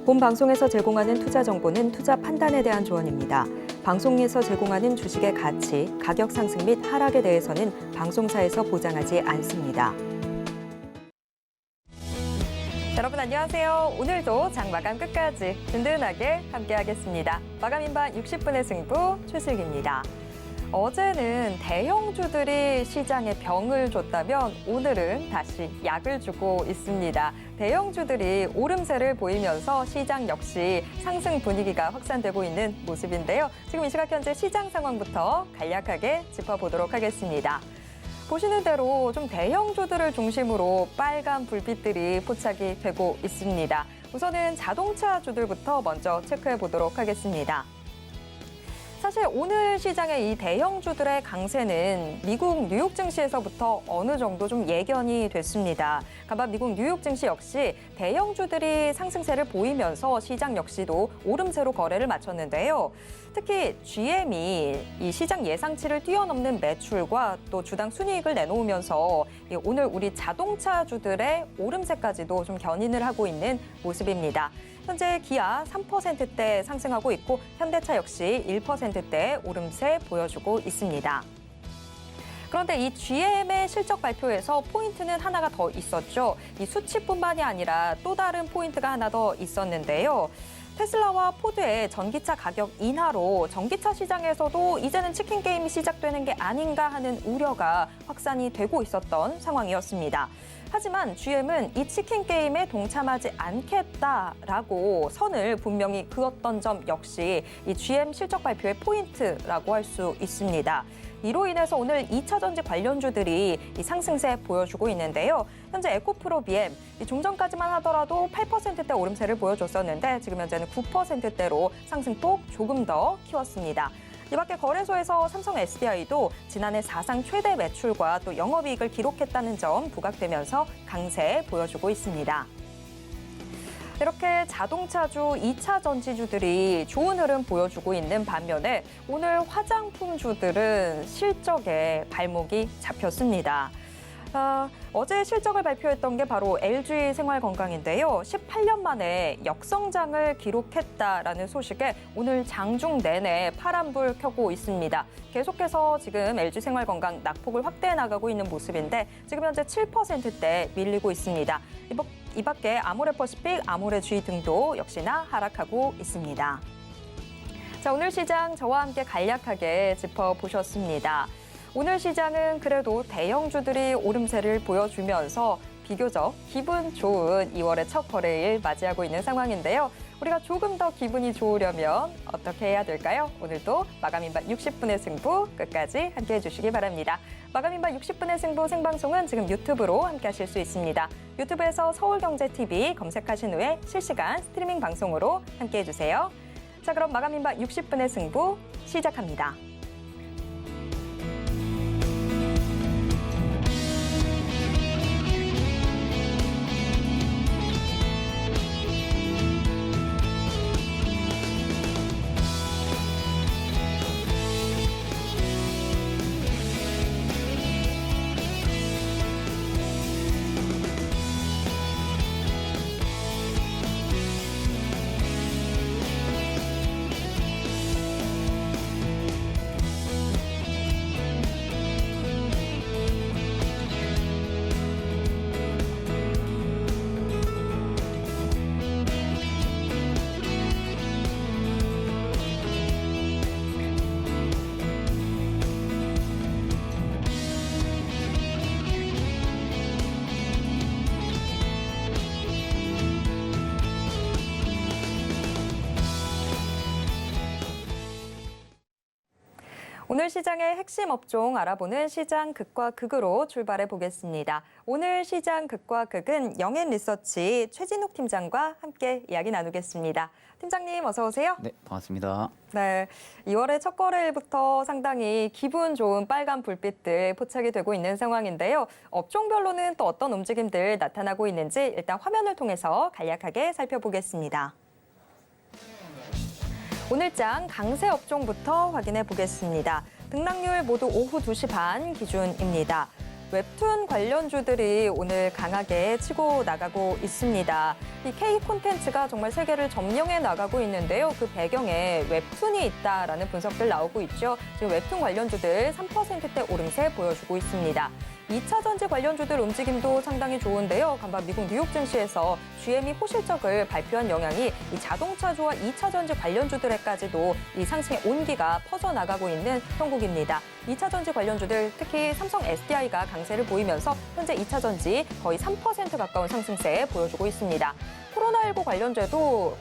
본 방송에서 제공하는 투자 정보는 투자 판단에 대한 조언입니다. 방송에서 제공하는 주식의 가치, 가격 상승 및 하락에 대해서는 방송사에서 보장하지 않습니다. 여러분 안녕하세요. 오늘도 장 마감 끝까지 든든하게 함께하겠습니다. 마감인반 60분의 승부 최슬기입니다. 어제는 대형주들이 시장에 병을 줬다면 오늘은 다시 약을 주고 있습니다. 대형주들이 오름세를 보이면서 시장 역시 상승 분위기가 확산되고 있는 모습인데요. 지금 이 시각 현재 시장 상황부터 간략하게 짚어보도록 하겠습니다. 보시는 대로 좀 대형주들을 중심으로 빨간 불빛들이 포착이 되고 있습니다. 우선은 자동차주들부터 먼저 체크해 보도록 하겠습니다. 사실 오늘 시장의 이 대형주들의 강세는 미국 뉴욕 증시에서부터 어느 정도 좀 예견이 됐습니다. 간밤 미국 뉴욕 증시 역시 대형주들이 상승세를 보이면서 시장 역시도 오름세로 거래를 마쳤는데요. 특히 GM이 이 시장 예상치를 뛰어넘는 매출과 또 주당 순이익을 내놓으면서 오늘 우리 자동차주들의 오름세까지도 좀 견인을 하고 있는 모습입니다. 현재 기아 3%대 상승하고 있고 현대차 역시 1%대 오름세 보여주고 있습니다. 그런데 이 GM의 실적 발표에서 포인트는 하나가 더 있었죠. 이 수치뿐만이 아니라 또 다른 포인트가 하나 더 있었는데요. 테슬라와 포드의 전기차 가격 인하로 전기차 시장에서도 이제는 치킨 게임이 시작되는 게 아닌가 하는 우려가 확산이 되고 있었던 상황이었습니다. 하지만 GM은 이 치킨 게임에 동참하지 않겠다라고 선을 분명히 그었던 점 역시 이 GM 실적 발표의 포인트라고 할 수 있습니다. 이로 인해서 오늘 2차 전지 관련주들이 이 상승세 보여주고 있는데요. 현재 에코프로 BM, 좀 전까지만 하더라도 8%대 오름세를 보여줬었는데 지금 현재는 9%대로 상승폭 조금 더 키웠습니다. 이 밖에 거래소에서 삼성 SDI도 지난해 사상 최대 매출과 또 영업이익을 기록했다는 점 부각되면서 강세 보여주고 있습니다. 이렇게 자동차주, 2차 전지주들이 좋은 흐름 보여주고 있는 반면에 오늘 화장품주들은 실적에 발목이 잡혔습니다. 어제 실적을 발표했던 게 바로 LG 생활건강인데요. 18년 만에 역성장을 기록했다라는 소식에 오늘 장중 내내 파란불 켜고 있습니다. 계속해서 지금 LG 생활건강 낙폭을 확대해 나가고 있는 모습인데 지금 현재 7%대 밀리고 있습니다. 이 밖에 아모레퍼시픽, 아모레G 등도 역시나 하락하고 있습니다. 자, 오늘 시장 저와 함께 간략하게 짚어보셨습니다. 오늘 시장은 그래도 대형주들이 오름세를 보여주면서 비교적 기분 좋은 2월의 첫 거래일 맞이하고 있는 상황인데요. 우리가 조금 더 기분이 좋으려면 어떻게 해야 될까요? 오늘도 마감인반 60분의 승부 끝까지 함께해 주시기 바랍니다. 마감인반 60분의 승부 생방송은 지금 유튜브로 함께하실 수 있습니다. 유튜브에서 서울경제TV 검색하신 후에 실시간 스트리밍 방송으로 함께해 주세요. 자, 그럼 마감인반 60분의 승부 시작합니다. 오늘 시장의 핵심 업종 알아보는 시장 극과 극으로 출발해 보겠습니다. 오늘 시장 극과 극은 영앤리서치 최진욱 팀장과 함께 이야기 나누겠습니다. 팀장님 어서 오세요. 네, 반갑습니다. 네, 2월의 첫 거래일부터 상당히 기분 좋은 빨간 불빛들 포착이 되고 있는 상황인데요. 업종별로는 또 어떤 움직임들 나타나고 있는지 일단 화면을 통해서 간략하게 살펴보겠습니다. 오늘장 강세 업종부터 확인해 보겠습니다. 등락률 모두 오후 2시 반 기준입니다. 웹툰 관련주들이 오늘 강하게 치고 나가고 있습니다. 이 K 콘텐츠가 정말 세계를 점령해 나가고 있는데요. 그 배경에 웹툰이 있다라는 분석들 나오고 있죠. 지금 웹툰 관련주들 3%대 오름세 보여주고 있습니다. 2차 전지 관련주들 움직임도 상당히 좋은데요. 간밤 미국 뉴욕 증시에서 GM이 호실적을 발표한 영향이 이 자동차주와 2차 전지 관련주들에까지도 이 상승의 온기가 퍼져나가고 있는 형국입니다. 2차 전지 관련주들, 특히 삼성 SDI가 강세를 보이면서 현재 2차 전지 거의 3% 가까운 상승세 보여주고 있습니다. 코로나19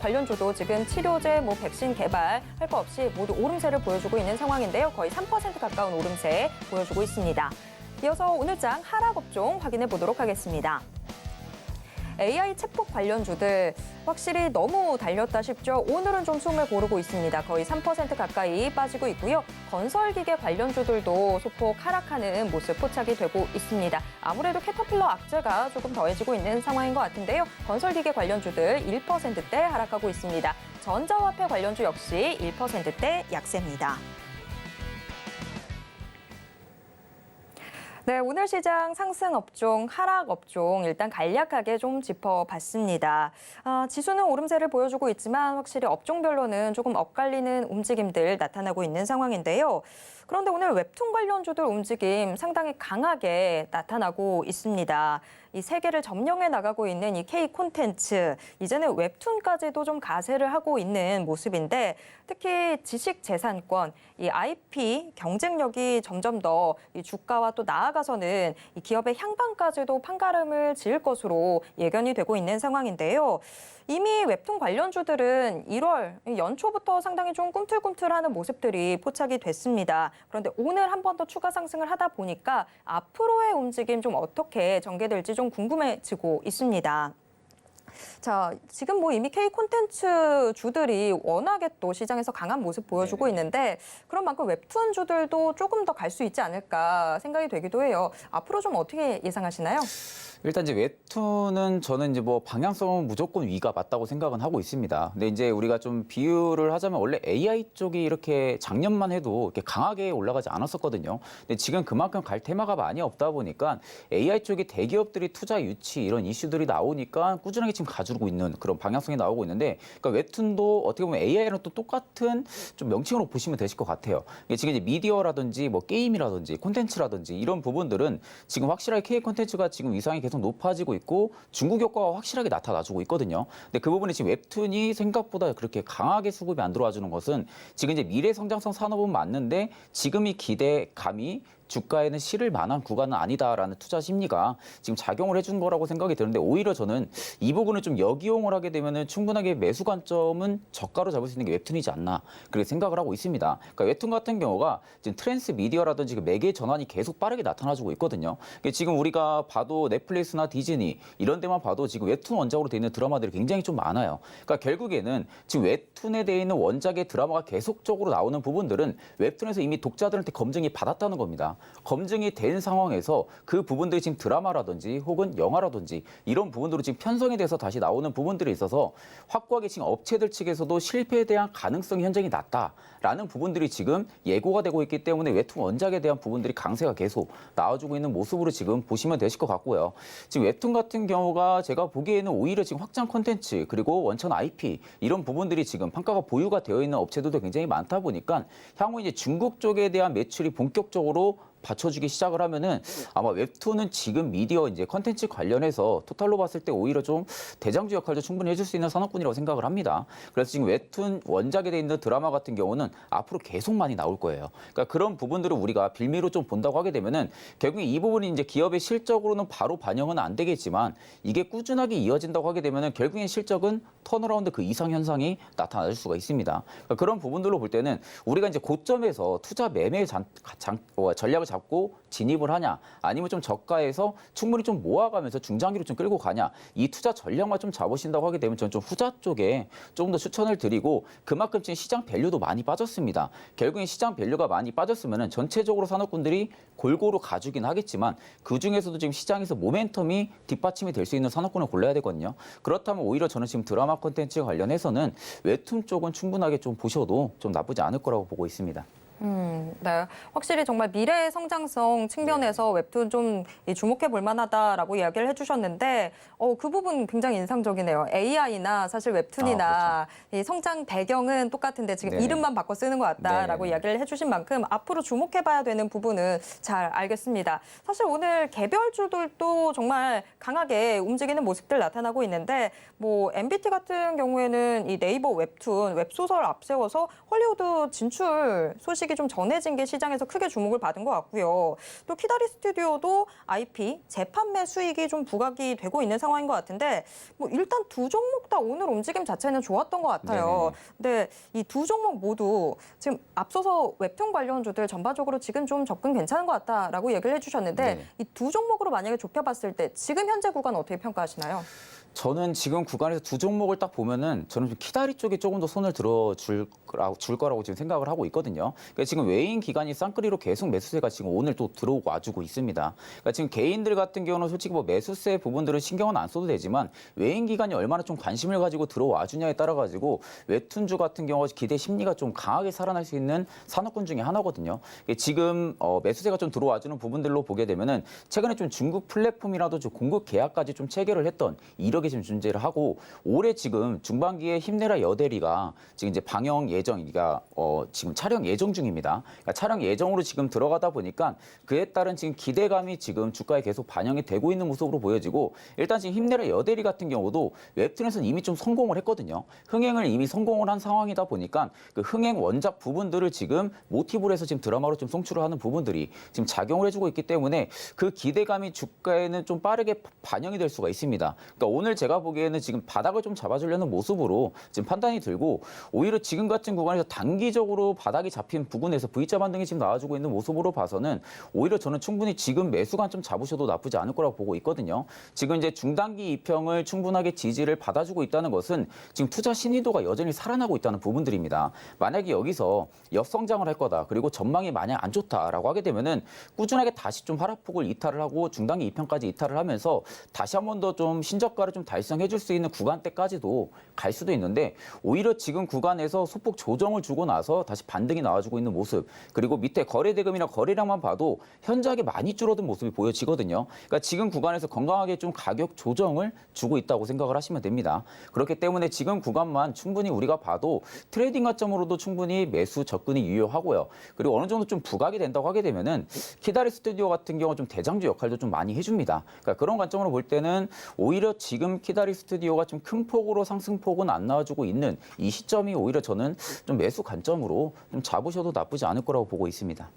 관련주도 지금 치료제, 백신 개발 할 거 없이 모두 오름세를 보여주고 있는 상황인데요. 거의 3% 가까운 오름세 보여주고 있습니다. 이어서 오늘장 하락 업종 확인해 보도록 하겠습니다. AI 챗봇 관련주들 확실히 너무 달렸다 싶죠. 오늘은 좀 숨을 고르고 있습니다. 거의 3% 가까이 빠지고 있고요. 건설기계 관련주들도 소폭 하락하는 모습 포착이 되고 있습니다. 아무래도 캐터필러 악재가 조금 더해지고 있는 상황인 것 같은데요. 건설기계 관련주들 1%대 하락하고 있습니다. 전자화폐 관련주 역시 1%대 약세입니다. 네, 오늘 시장 상승 업종, 하락 업종 일단 간략하게 좀 짚어봤습니다. 지수는 오름세를 보여주고 있지만 확실히 업종별로는 조금 엇갈리는 움직임들 나타나고 있는 상황인데요. 그런데 오늘 웹툰 관련주들 움직임 상당히 강하게 나타나고 있습니다. 이 세계를 점령해 나가고 있는 이 K 콘텐츠, 이제는 웹툰까지도 좀 가세를 하고 있는 모습인데 특히 지식재산권, 이 IP 경쟁력이 점점 더 이 주가와 또 나아가서는 이 기업의 향방까지도 판가름을 지을 것으로 예견이 되고 있는 상황인데요. 이미 웹툰 관련주들은 1월 연초부터 상당히 좀 꿈틀꿈틀하는 모습들이 포착이 됐습니다. 그런데 오늘 한 번 더 추가 상승을 하다 보니까 앞으로의 움직임 좀 어떻게 전개될지 좀 궁금해지고 있습니다. 자, 지금 이미 K 콘텐츠 주들이 워낙에 또 시장에서 강한 모습 보여주고 있는데 그런 만큼 웹툰 주들도 조금 더 갈 수 있지 않을까 생각이 되기도 해요. 앞으로 좀 어떻게 예상하시나요? 일단 이제 웹툰은 저는 이제 방향성은 무조건 위가 맞다고 생각은 하고 있습니다. 근데 이제 우리가 좀 비유를 하자면 원래 AI 쪽이 이렇게 작년만 해도 이렇게 강하게 올라가지 않았었거든요. 근데 지금 그만큼 갈 테마가 많이 없다 보니까 AI 쪽이 대기업들이 투자 유치 이런 이슈들이 나오니까 꾸준하게 지금 가지고 있는 그런 방향성이 나오고 있는데 그러니까 웹툰도 어떻게 보면 AI랑 또 똑같은 좀 명칭으로 보시면 되실 것 같아요. 지금 이제 미디어라든지 게임이라든지 콘텐츠라든지 이런 부분들은 지금 확실하게 K 콘텐츠가 지금 위상이 계속 높아지고 있고 중국 효과가 확실하게 나타나주고 있거든요. 근데 그 부분에 지금 웹툰이 생각보다 그렇게 강하게 수급이 안 들어와 주는 것은 지금 이제 미래 성장성 산업은 맞는데 지금 이 기대감이 주가에는 실을 만한 구간은 아니다라는 투자 심리가 지금 작용을 해준 거라고 생각이 드는데 오히려 저는 이 부분을 좀 역이용을 하게 되면은 충분하게 매수 관점은 저가로 잡을 수 있는 게 웹툰이지 않나 그렇게 생각을 하고 있습니다. 그러니까 웹툰 같은 경우가 지금 트랜스 미디어라든지 그 매개 전환이 계속 빠르게 나타나주고 있거든요. 지금 우리가 봐도 넷플릭스나 디즈니 이런 데만 봐도 지금 웹툰 원작으로 되어 있는 드라마들이 굉장히 좀 많아요. 그러니까 결국에는 지금 웹툰에 되어 있는 원작의 드라마가 계속적으로 나오는 부분들은 웹툰에서 이미 독자들한테 검증이 받았다는 겁니다. 검증이 된 상황에서 그 부분들이 지금 드라마라든지 혹은 영화라든지 이런 부분들로 지금 편성이 돼서 다시 나오는 부분들이 있어서 확고하게 지금 업체들 측에서도 실패에 대한 가능성이 현저히 낮다라는 부분들이 지금 예고가 되고 있기 때문에 웹툰 원작에 대한 부분들이 강세가 계속 나와주고 있는 모습으로 지금 보시면 되실 것 같고요. 지금 웹툰 같은 경우가 제가 보기에는 오히려 지금 확장 콘텐츠 그리고 원천 IP 이런 부분들이 지금 판가가 보유가 되어 있는 업체들도 굉장히 많다 보니까 향후 이제 중국 쪽에 대한 매출이 본격적으로 받쳐주기 시작을 하면은 아마 웹툰은 지금 미디어 이제 컨텐츠 관련해서 토탈로 봤을 때 오히려 좀 대장주 역할도 충분히 해줄 수 있는 산업군이라고 생각을 합니다. 그래서 지금 웹툰 원작에 돼 있는 드라마 같은 경우는 앞으로 계속 많이 나올 거예요. 그러니까 그런 부분들을 우리가 빌미로 좀 본다고 하게 되면은 결국에 이 부분이 이제 기업의 실적으로는 바로 반영은 안 되겠지만 이게 꾸준하게 이어진다고 하게 되면은 결국엔 실적은 턴어라운드 그 이상 현상이 나타날 수가 있습니다. 그러니까 그런 부분들로 볼 때는 우리가 이제 고점에서 투자 매매 전략을 잡고 진입을 하냐 아니면 좀 저가에서 충분히 좀 모아가면서 중장기로 좀 끌고 가냐 이 투자 전략만 좀 잡으신다고 하게 되면 저는 좀 후자 쪽에 조금 더 추천을 드리고 그만큼 지금 시장 밸류도 많이 빠졌습니다. 결국엔 시장 밸류가 많이 빠졌으면 전체적으로 산업군들이 골고루 가주긴 하겠지만 그중에서도 지금 시장에서 모멘텀이 뒷받침이 될 수 있는 산업군을 골라야 되거든요. 그렇다면 오히려 저는 지금 드라마 콘텐츠 관련해서는 웹툰 쪽은 충분하게 좀 보셔도 좀 나쁘지 않을 거라고 보고 있습니다. 네. 확실히 정말 미래의 성장성 측면에서 웹툰 좀 주목해 볼 만하다라고 이야기를 해주셨는데, 그 부분 굉장히 인상적이네요. AI나 사실 웹툰이나 이 성장 배경은 똑같은데 지금 네네. 이름만 바꿔 쓰는 것 같다라고 네네네. 이야기를 해주신 만큼 앞으로 주목해 봐야 되는 부분은 잘 알겠습니다. 사실 오늘 개별주들도 정말 강하게 움직이는 모습들 나타나고 있는데, 뭐 MBT 같은 경우에는 이 네이버 웹툰, 웹소설 앞세워서 헐리우드 진출 소식이 좀 전해진 게 시장에서 크게 주목을 받은 것 같고요. 또 키다리 스튜디오도 IP 재판매 수익이 좀 부각이 되고 있는 상황인 것 같은데, 뭐 일단 두 종목 다 오늘 움직임 자체는 좋았던 것 같아요. 근데 이 두 종목 모두 지금 앞서서 웹툰 관련주들 전반적으로 지금 좀 접근 괜찮은 것 같다라고 얘기를 해주셨는데, 네네. 이 두 종목으로 만약에 좁혀봤을 때 지금 현재 구간 어떻게 평가하시나요? 저는 지금 구간에서 두 종목을 딱 보면은 저는 좀 키다리 쪽에 조금 더 손을 줄 거라고 지금 생각을 하고 있거든요. 그러니까 지금 외인 기관이 쌍끌이로 계속 매수세가 지금 오늘 또 들어오고 와주고 있습니다. 그러니까 지금 개인들 같은 경우는 솔직히 뭐 매수세 부분들은 신경은 안 써도 되지만 외인 기관이 얼마나 좀 관심을 가지고 들어와 주냐에 따라 가지고 웹툰주 같은 경우 기대 심리가 좀 강하게 살아날 수 있는 산업군 중에 하나거든요. 지금 매수세가 좀 들어와주는 부분들로 보게 되면은 최근에 좀 중국 플랫폼이라도 좀 공급 계약까지 좀 체결을 했던 이력이 지금 존재를 하고 올해 지금 중반기에 힘내라 여대리가 지금 이제 방영 예정이가 지금 촬영 예정 중입니다. 그러니까 촬영 예정으로 지금 들어가다 보니까 그에 따른 지금 기대감이 지금 주가에 계속 반영이 되고 있는 모습으로 보여지고 일단 지금 힘내라 여대리 같은 경우도 웹툰에서는 이미 좀 성공을 했거든요. 흥행을 이미 성공을 한 상황이다 보니까 그 흥행 원작 부분들을 지금 모티브로 해서 지금 드라마로 좀 송출을 하는 부분들이 지금 작용을 해주고 있기 때문에 그 기대감이 주가에는 좀 빠르게 반영이 될 수가 있습니다. 그러니까 오늘 제가 보기에는 지금 바닥을 좀 잡아주려는 모습으로 지금 판단이 들고 오히려 지금 같은 구간에서 단기적으로 바닥이 잡힌 부분에서 V자 반등이 지금 나와주고 있는 모습으로 봐서는 오히려 저는 충분히 지금 매수관 좀 잡으셔도 나쁘지 않을 거라고 보고 있거든요. 지금 이제 중단기 이평을 충분하게 지지를 받아주고 있다는 것은 지금 투자 신의도가 여전히 살아나고 있다는 부분들입니다. 만약에 여기서 역성장을 할 거다. 그리고 전망이 만약 안 좋다라고 하게 되면은 꾸준하게 다시 좀 하락폭을 이탈을 하고 중단기 이평까지 이탈을 하면서 다시 한 번 더 좀 신저가를 좀 달성해 줄 수 있는 구간대까지도 갈 수도 있는데 오히려 지금 구간에서 소폭 조정을 주고 나서 다시 반등이 나와주고 있는 모습 그리고 밑에 거래대금이나 거래량만 봐도 현저하게 많이 줄어든 모습이 보여지거든요. 그러니까 지금 구간에서 건강하게 좀 가격 조정을 주고 있다고 생각을 하시면 됩니다. 그렇기 때문에 지금 구간만 충분히 우리가 봐도 트레이딩 관점으로도 충분히 매수 접근이 유효하고요. 그리고 어느 정도 좀 부각이 된다고 하게 되면은 키다리 스튜디오 같은 경우 좀 대장주 역할도 좀 많이 해줍니다. 그러니까 그런 관점으로 볼 때는 오히려 지금 키다리 스튜디오가 좀 큰 폭으로 상승폭은 안 나와주고 있는 이 시점이 오히려 저는 좀 매수 관점으로 좀 잡으셔도 나쁘지 않을 거라고 보고 있습니다.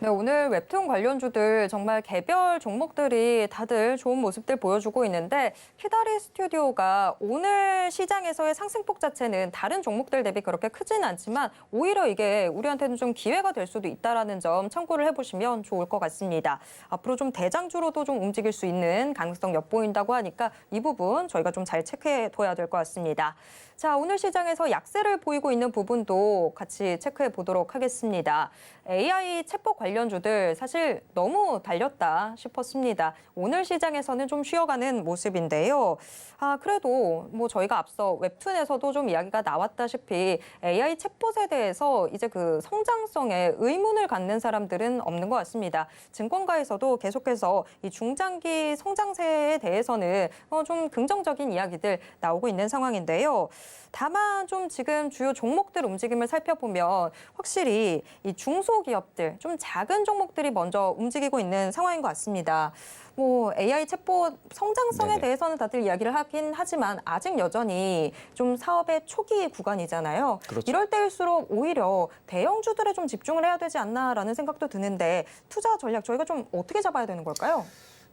네, 오늘 웹툰 관련주들 정말 개별 종목들이 다들 좋은 모습들 보여주고 있는데 키다리 스튜디오가 오늘 시장에서의 상승폭 자체는 다른 종목들 대비 그렇게 크지는 않지만 오히려 이게 우리한테는 좀 기회가 될 수도 있다는 점 참고를 해보시면 좋을 것 같습니다. 앞으로 좀 대장주로도 좀 움직일 수 있는 가능성 엿보인다고 하니까 이 부분 저희가 좀 잘 체크해둬야 될 것 같습니다. 자, 오늘 시장에서 약세를 보이고 있는 부분도 같이 체크해 보도록 하겠습니다. AI 챗봇 관련주들 사실 너무 달렸다 싶었습니다. 오늘 시장에서는 좀 쉬어가는 모습인데요. 그래도 뭐 저희가 앞서 웹툰에서도 좀 이야기가 나왔다시피 AI 챗봇에 대해서 이제 그 성장성에 의문을 갖는 사람들은 없는 것 같습니다. 증권가에서도 계속해서 이 중장기 성장세에 대해서는 좀 긍정적인 이야기들 나오고 있는 상황인데요. 다만 좀 지금 주요 종목들 움직임을 살펴보면 확실히 이 중소기업들, 좀 작은 종목들이 먼저 움직이고 있는 상황인 것 같습니다. 뭐 AI 챗봇 성장성에 네네. 대해서는 다들 이야기를 하긴 하지만 아직 여전히 좀 사업의 초기 구간이잖아요. 그렇죠. 이럴 때일수록 오히려 대형주들에 좀 집중을 해야 되지 않나라는 생각도 드는데 투자 전략 저희가 좀 어떻게 잡아야 되는 걸까요?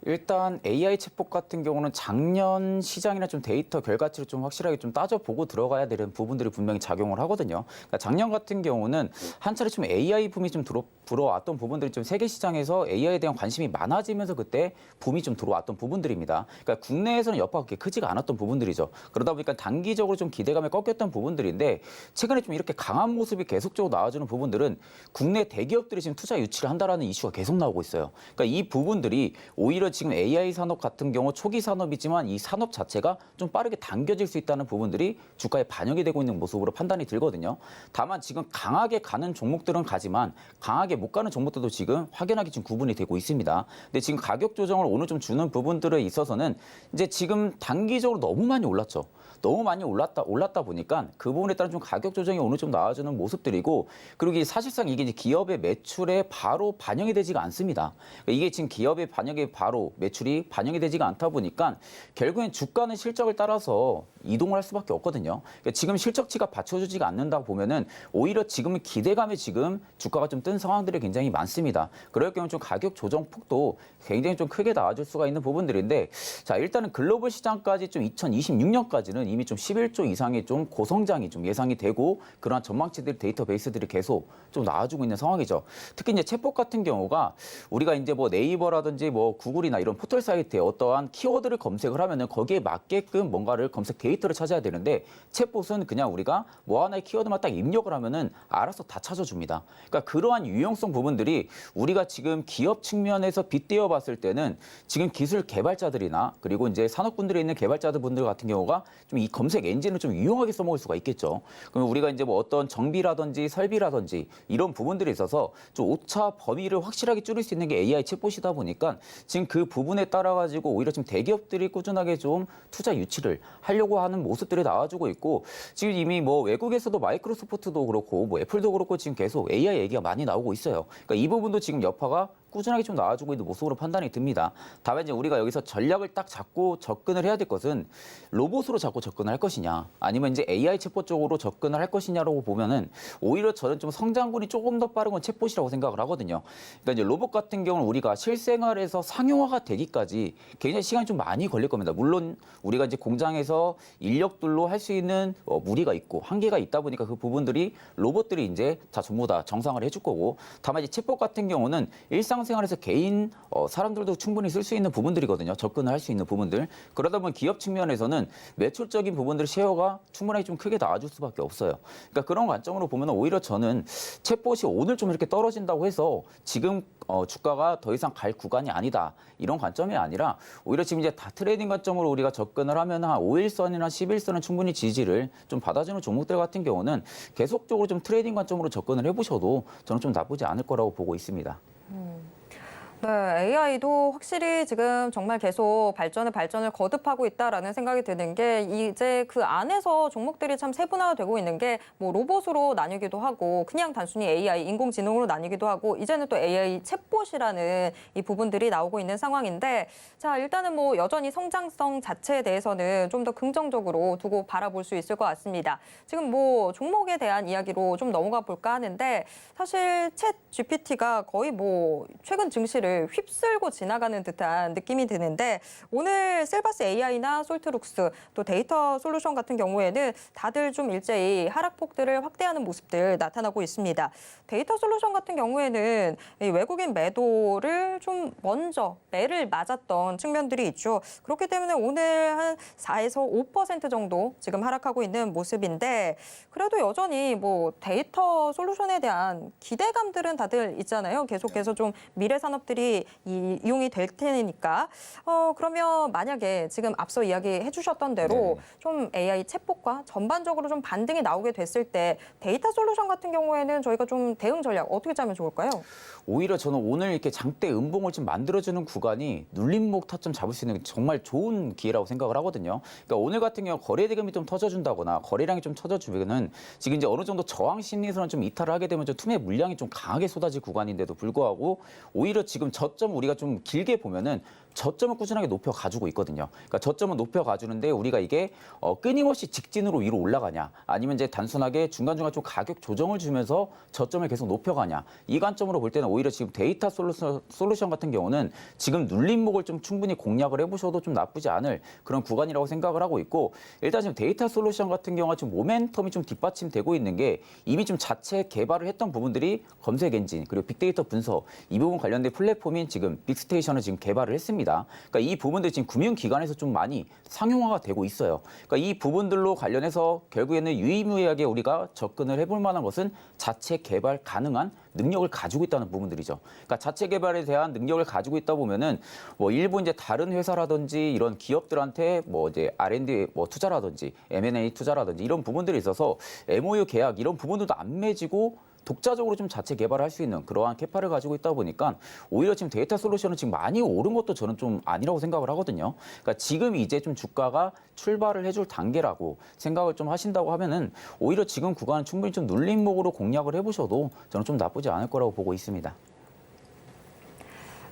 일단 AI 챗봇 같은 경우는 작년 시장이나 좀 데이터 결과치를 좀 확실하게 좀 따져보고 들어가야 되는 부분들이 분명히 작용을 하거든요. 그러니까 작년 같은 경우는 한 차례 좀 AI 붐이 좀 들어왔던 부분들이 좀 세계 시장에서 AI에 대한 관심이 많아지면서 그때 붐이 좀 들어왔던 부분들입니다. 그러니까 국내에서는 여파가 그렇게 크지가 않았던 부분들이죠. 그러다 보니까 단기적으로 좀 기대감에 꺾였던 부분들인데 최근에 좀 이렇게 강한 모습이 계속적으로 나와주는 부분들은 국내 대기업들이 지금 투자 유치를 한다라는 이슈가 계속 나오고 있어요. 그러니까 이 부분들이 오히려 오히려 지금 AI 산업 같은 경우 초기 산업이지만 이 산업 자체가 좀 빠르게 당겨질 수 있다는 부분들이 주가에 반영이 되고 있는 모습으로 판단이 들거든요. 다만 지금 강하게 가는 종목들은 가지만 강하게 못 가는 종목들도 지금 확연하게 지금 구분이 되고 있습니다. 근데 지금 가격 조정을 오늘 좀 주는 부분들에 있어서는 이제 지금 단기적으로 너무 많이 올랐죠. 너무 많이 올랐다 보니까 그 부분에 따른 좀 가격 조정이 오늘 좀 나와주는 모습들이고, 그리고 이게 사실상 이게 이제 기업의 매출에 바로 반영이 되지가 않습니다. 그러니까 이게 지금 기업의 반영에 바로 매출이 반영이 되지가 않다 보니까 결국엔 주가는 실적을 따라서 이동을 할 수밖에 없거든요. 그러니까 지금 실적치가 받쳐주지가 않는다 보면은 오히려 지금은 기대감에 지금 주가가 좀 뜬 상황들이 굉장히 많습니다. 그럴 경우 좀 가격 조정 폭도 굉장히 좀 크게 나와줄 수가 있는 부분들인데, 자, 일단은 글로벌 시장까지 좀 2026년까지는 이미 좀 11조 이상의 좀 고성장이 좀 예상이 되고 그러한 전망치들 데이터베이스들이 계속 좀 나와주고 있는 상황이죠. 특히 이제 챗봇 같은 경우가 우리가 이제 뭐 네이버라든지 뭐 구글이나 이런 포털 사이트에 어떠한 키워드를 검색을 하면은 거기에 맞게끔 뭔가를 검색 데이터를 찾아야 되는데, 챗봇은 그냥 우리가 뭐 하나의 키워드만 딱 입력을 하면은 알아서 다 찾아줍니다. 그러니까 그러한 유용성 부분들이 우리가 지금 기업 측면에서 빗대어 봤을 때는 지금 기술 개발자들이나 그리고 이제 산업군들에 있는 개발자들 같은 경우가 좀 이 검색 엔진을 좀 유용하게 써먹을 수가 있겠죠. 그러면 우리가 이제 뭐 어떤 정비라든지 설비라든지 이런 부분들에 있어서 좀 오차 범위를 확실하게 줄일 수 있는 게 AI 챗봇이다 보니까 지금 그 부분에 따라 가지고 오히려 지금 대기업들이 꾸준하게 좀 투자 유치를 하려고 하는 모습들이 나와주고 있고, 지금 이미 뭐 외국에서도 마이크로소프트도 그렇고 뭐 애플도 그렇고 지금 계속 AI 얘기가 많이 나오고 있어요. 그러니까 이 부분도 지금 여파가 꾸준하게 좀 나와주고 있는 모습으로 판단이 듭니다. 다만 이제 우리가 여기서 전략을 딱 잡고 접근을 해야 될 것은 로봇으로 자꾸 접근을 할 것이냐, 아니면 이제 AI 챗봇 쪽으로 접근을 할 것이냐라고 보면은 오히려 저는 좀 성장군이 조금 더 빠른 건 챗봇이라고 생각을 하거든요. 그러니까 이제 로봇 같은 경우는 우리가 실생활에서 상용화가 되기까지 굉장히 시간이 좀 많이 걸릴 겁니다. 물론 우리가 이제 공장에서 인력들로 할 수 있는 무리가 있고 한계가 있다 보니까 그 부분들이 로봇들이 이제 다 전부 다 정상을 해줄 거고, 다만 이제 챗봇 같은 경우는 일상생활에서 개인 사람들도 충분히 쓸 수 있는 부분들이거든요. 접근을 할 수 있는 부분들. 그러다 보면 기업 측면에서는 매출적인 부분들 쉐어가 충분하게 좀 크게 나와줄 수밖에 없어요. 그러니까 그런 관점으로 보면 오히려 저는 챗봇이 오늘 좀 이렇게 떨어진다고 해서 지금 주가가 더 이상 갈 구간이 아니다, 이런 관점이 아니라 오히려 지금 이제 다 트레이딩 관점으로 우리가 접근을 하면 한 5일선이나 10일선은 충분히 지지를 좀 받아주는 종목들 같은 경우는 계속적으로 좀 트레이딩 관점으로 접근을 해보셔도 저는 좀 나쁘지 않을 거라고 보고 있습니다. 네, AI도 확실히 지금 정말 계속 발전을 거듭하고 있다라는 생각이 드는 게, 이제 그 안에서 종목들이 참 세분화되고 있는 게 뭐 로봇으로 나뉘기도 하고 그냥 단순히 AI, 인공지능으로 나뉘기도 하고 이제는 또 AI 챗봇이라는 이 부분들이 나오고 있는 상황인데, 자, 일단은 뭐 여전히 성장성 자체에 대해서는 좀 더 긍정적으로 두고 바라볼 수 있을 것 같습니다. 지금 뭐 종목에 대한 이야기로 좀 넘어가 볼까 하는데, 사실 챗 GPT가 거의 뭐 최근 증시를 휩쓸고 지나가는 듯한 느낌이 드는데, 오늘 셀바스 AI나 솔트룩스 또 데이터 솔루션 같은 경우에는 다들 좀 일제히 하락폭들을 확대하는 모습들 나타나고 있습니다. 데이터 솔루션 같은 경우에는 이 외국인 매도를 좀 먼저 매를 맞았던 측면들이 있죠. 그렇기 때문에 오늘 한 4에서 5% 정도 지금 하락하고 있는 모습인데, 그래도 여전히 뭐 데이터 솔루션에 대한 기대감들은 다들 있잖아요. 계속해서 좀 미래 산업들이 이용이 될 테니까. 그러면 만약에 지금 앞서 이야기해 주셨던 대로 네네. 좀 AI 챗봇과 전반적으로 좀 반등이 나오게 됐을 때 데이터 솔루션 같은 경우에는 저희가 좀 대응 전략 어떻게 짜면 좋을까요? 오히려 저는 오늘 이렇게 장대 음봉을 좀 만들어주는 구간이 눌림목 타점 잡을 수 있는 정말 좋은 기회라고 생각을 하거든요. 그러니까 오늘 같은 경우 거래 대금이 좀 터져준다거나 거래량이 좀 터져주면은 지금 이제 어느 정도 저항 심리에서는 좀 이탈을 하게 되면 좀 투매 물량이 좀 강하게 쏟아질 구간인데도 불구하고 오히려 지금 저점 우리가 좀 길게 보면은 저점을 꾸준하게 높여 가지고 있거든요. 그러니까 저점을 높여 가주는데 우리가 이게 끊임없이 직진으로 위로 올라가냐, 아니면 이제 단순하게 중간중간 좀 가격 조정을 주면서 저점을 계속 높여가냐, 이 관점으로 볼 때는 오히려 지금 데이터 솔루션 같은 경우는 지금 눌림목을 좀 충분히 공략을 해보셔도 좀 나쁘지 않을 그런 구간이라고 생각을 하고 있고, 일단 지금 데이터 솔루션 같은 경우가 지금 모멘텀이 좀 뒷받침되고 있는 게 이미 좀 자체 개발을 했던 부분들이 검색 엔진 그리고 빅데이터 분석 이 부분 관련된 플랫폼인 지금 빅스테이션을 지금 개발을 했습니다. 그러니까 이 부분들 지금 금융기관에서 좀 많이 상용화가 되고 있어요. 그러니까 이 부분들로 관련해서 결국에는 유의무이하게 우리가 접근을 해볼 만한 것은 자체 개발 가능한 능력을 가지고 있다는 부분들이죠. 그러니까 자체 개발에 대한 능력을 가지고 있다 보면은 뭐 일부 이제 다른 회사라든지 이런 기업들한테 뭐 이제 R&D 뭐 투자라든지 M&A 투자라든지 이런 부분들이 있어서 MOU 계약 이런 부분들도 안 맺이고 독자적으로 좀 자체 개발을 할 수 있는 그러한 캐파를 가지고 있다 보니까 오히려 지금 데이터 솔루션은 지금 많이 오른 것도 저는 좀 아니라고 생각을 하거든요. 그러니까 지금 이제 좀 주가가 출발을 해줄 단계라고 생각을 좀 하신다고 하면은 오히려 지금 구간은 충분히 좀 눌림목으로 공략을 해보셔도 저는 좀 나쁘지 않을 거라고 보고 있습니다.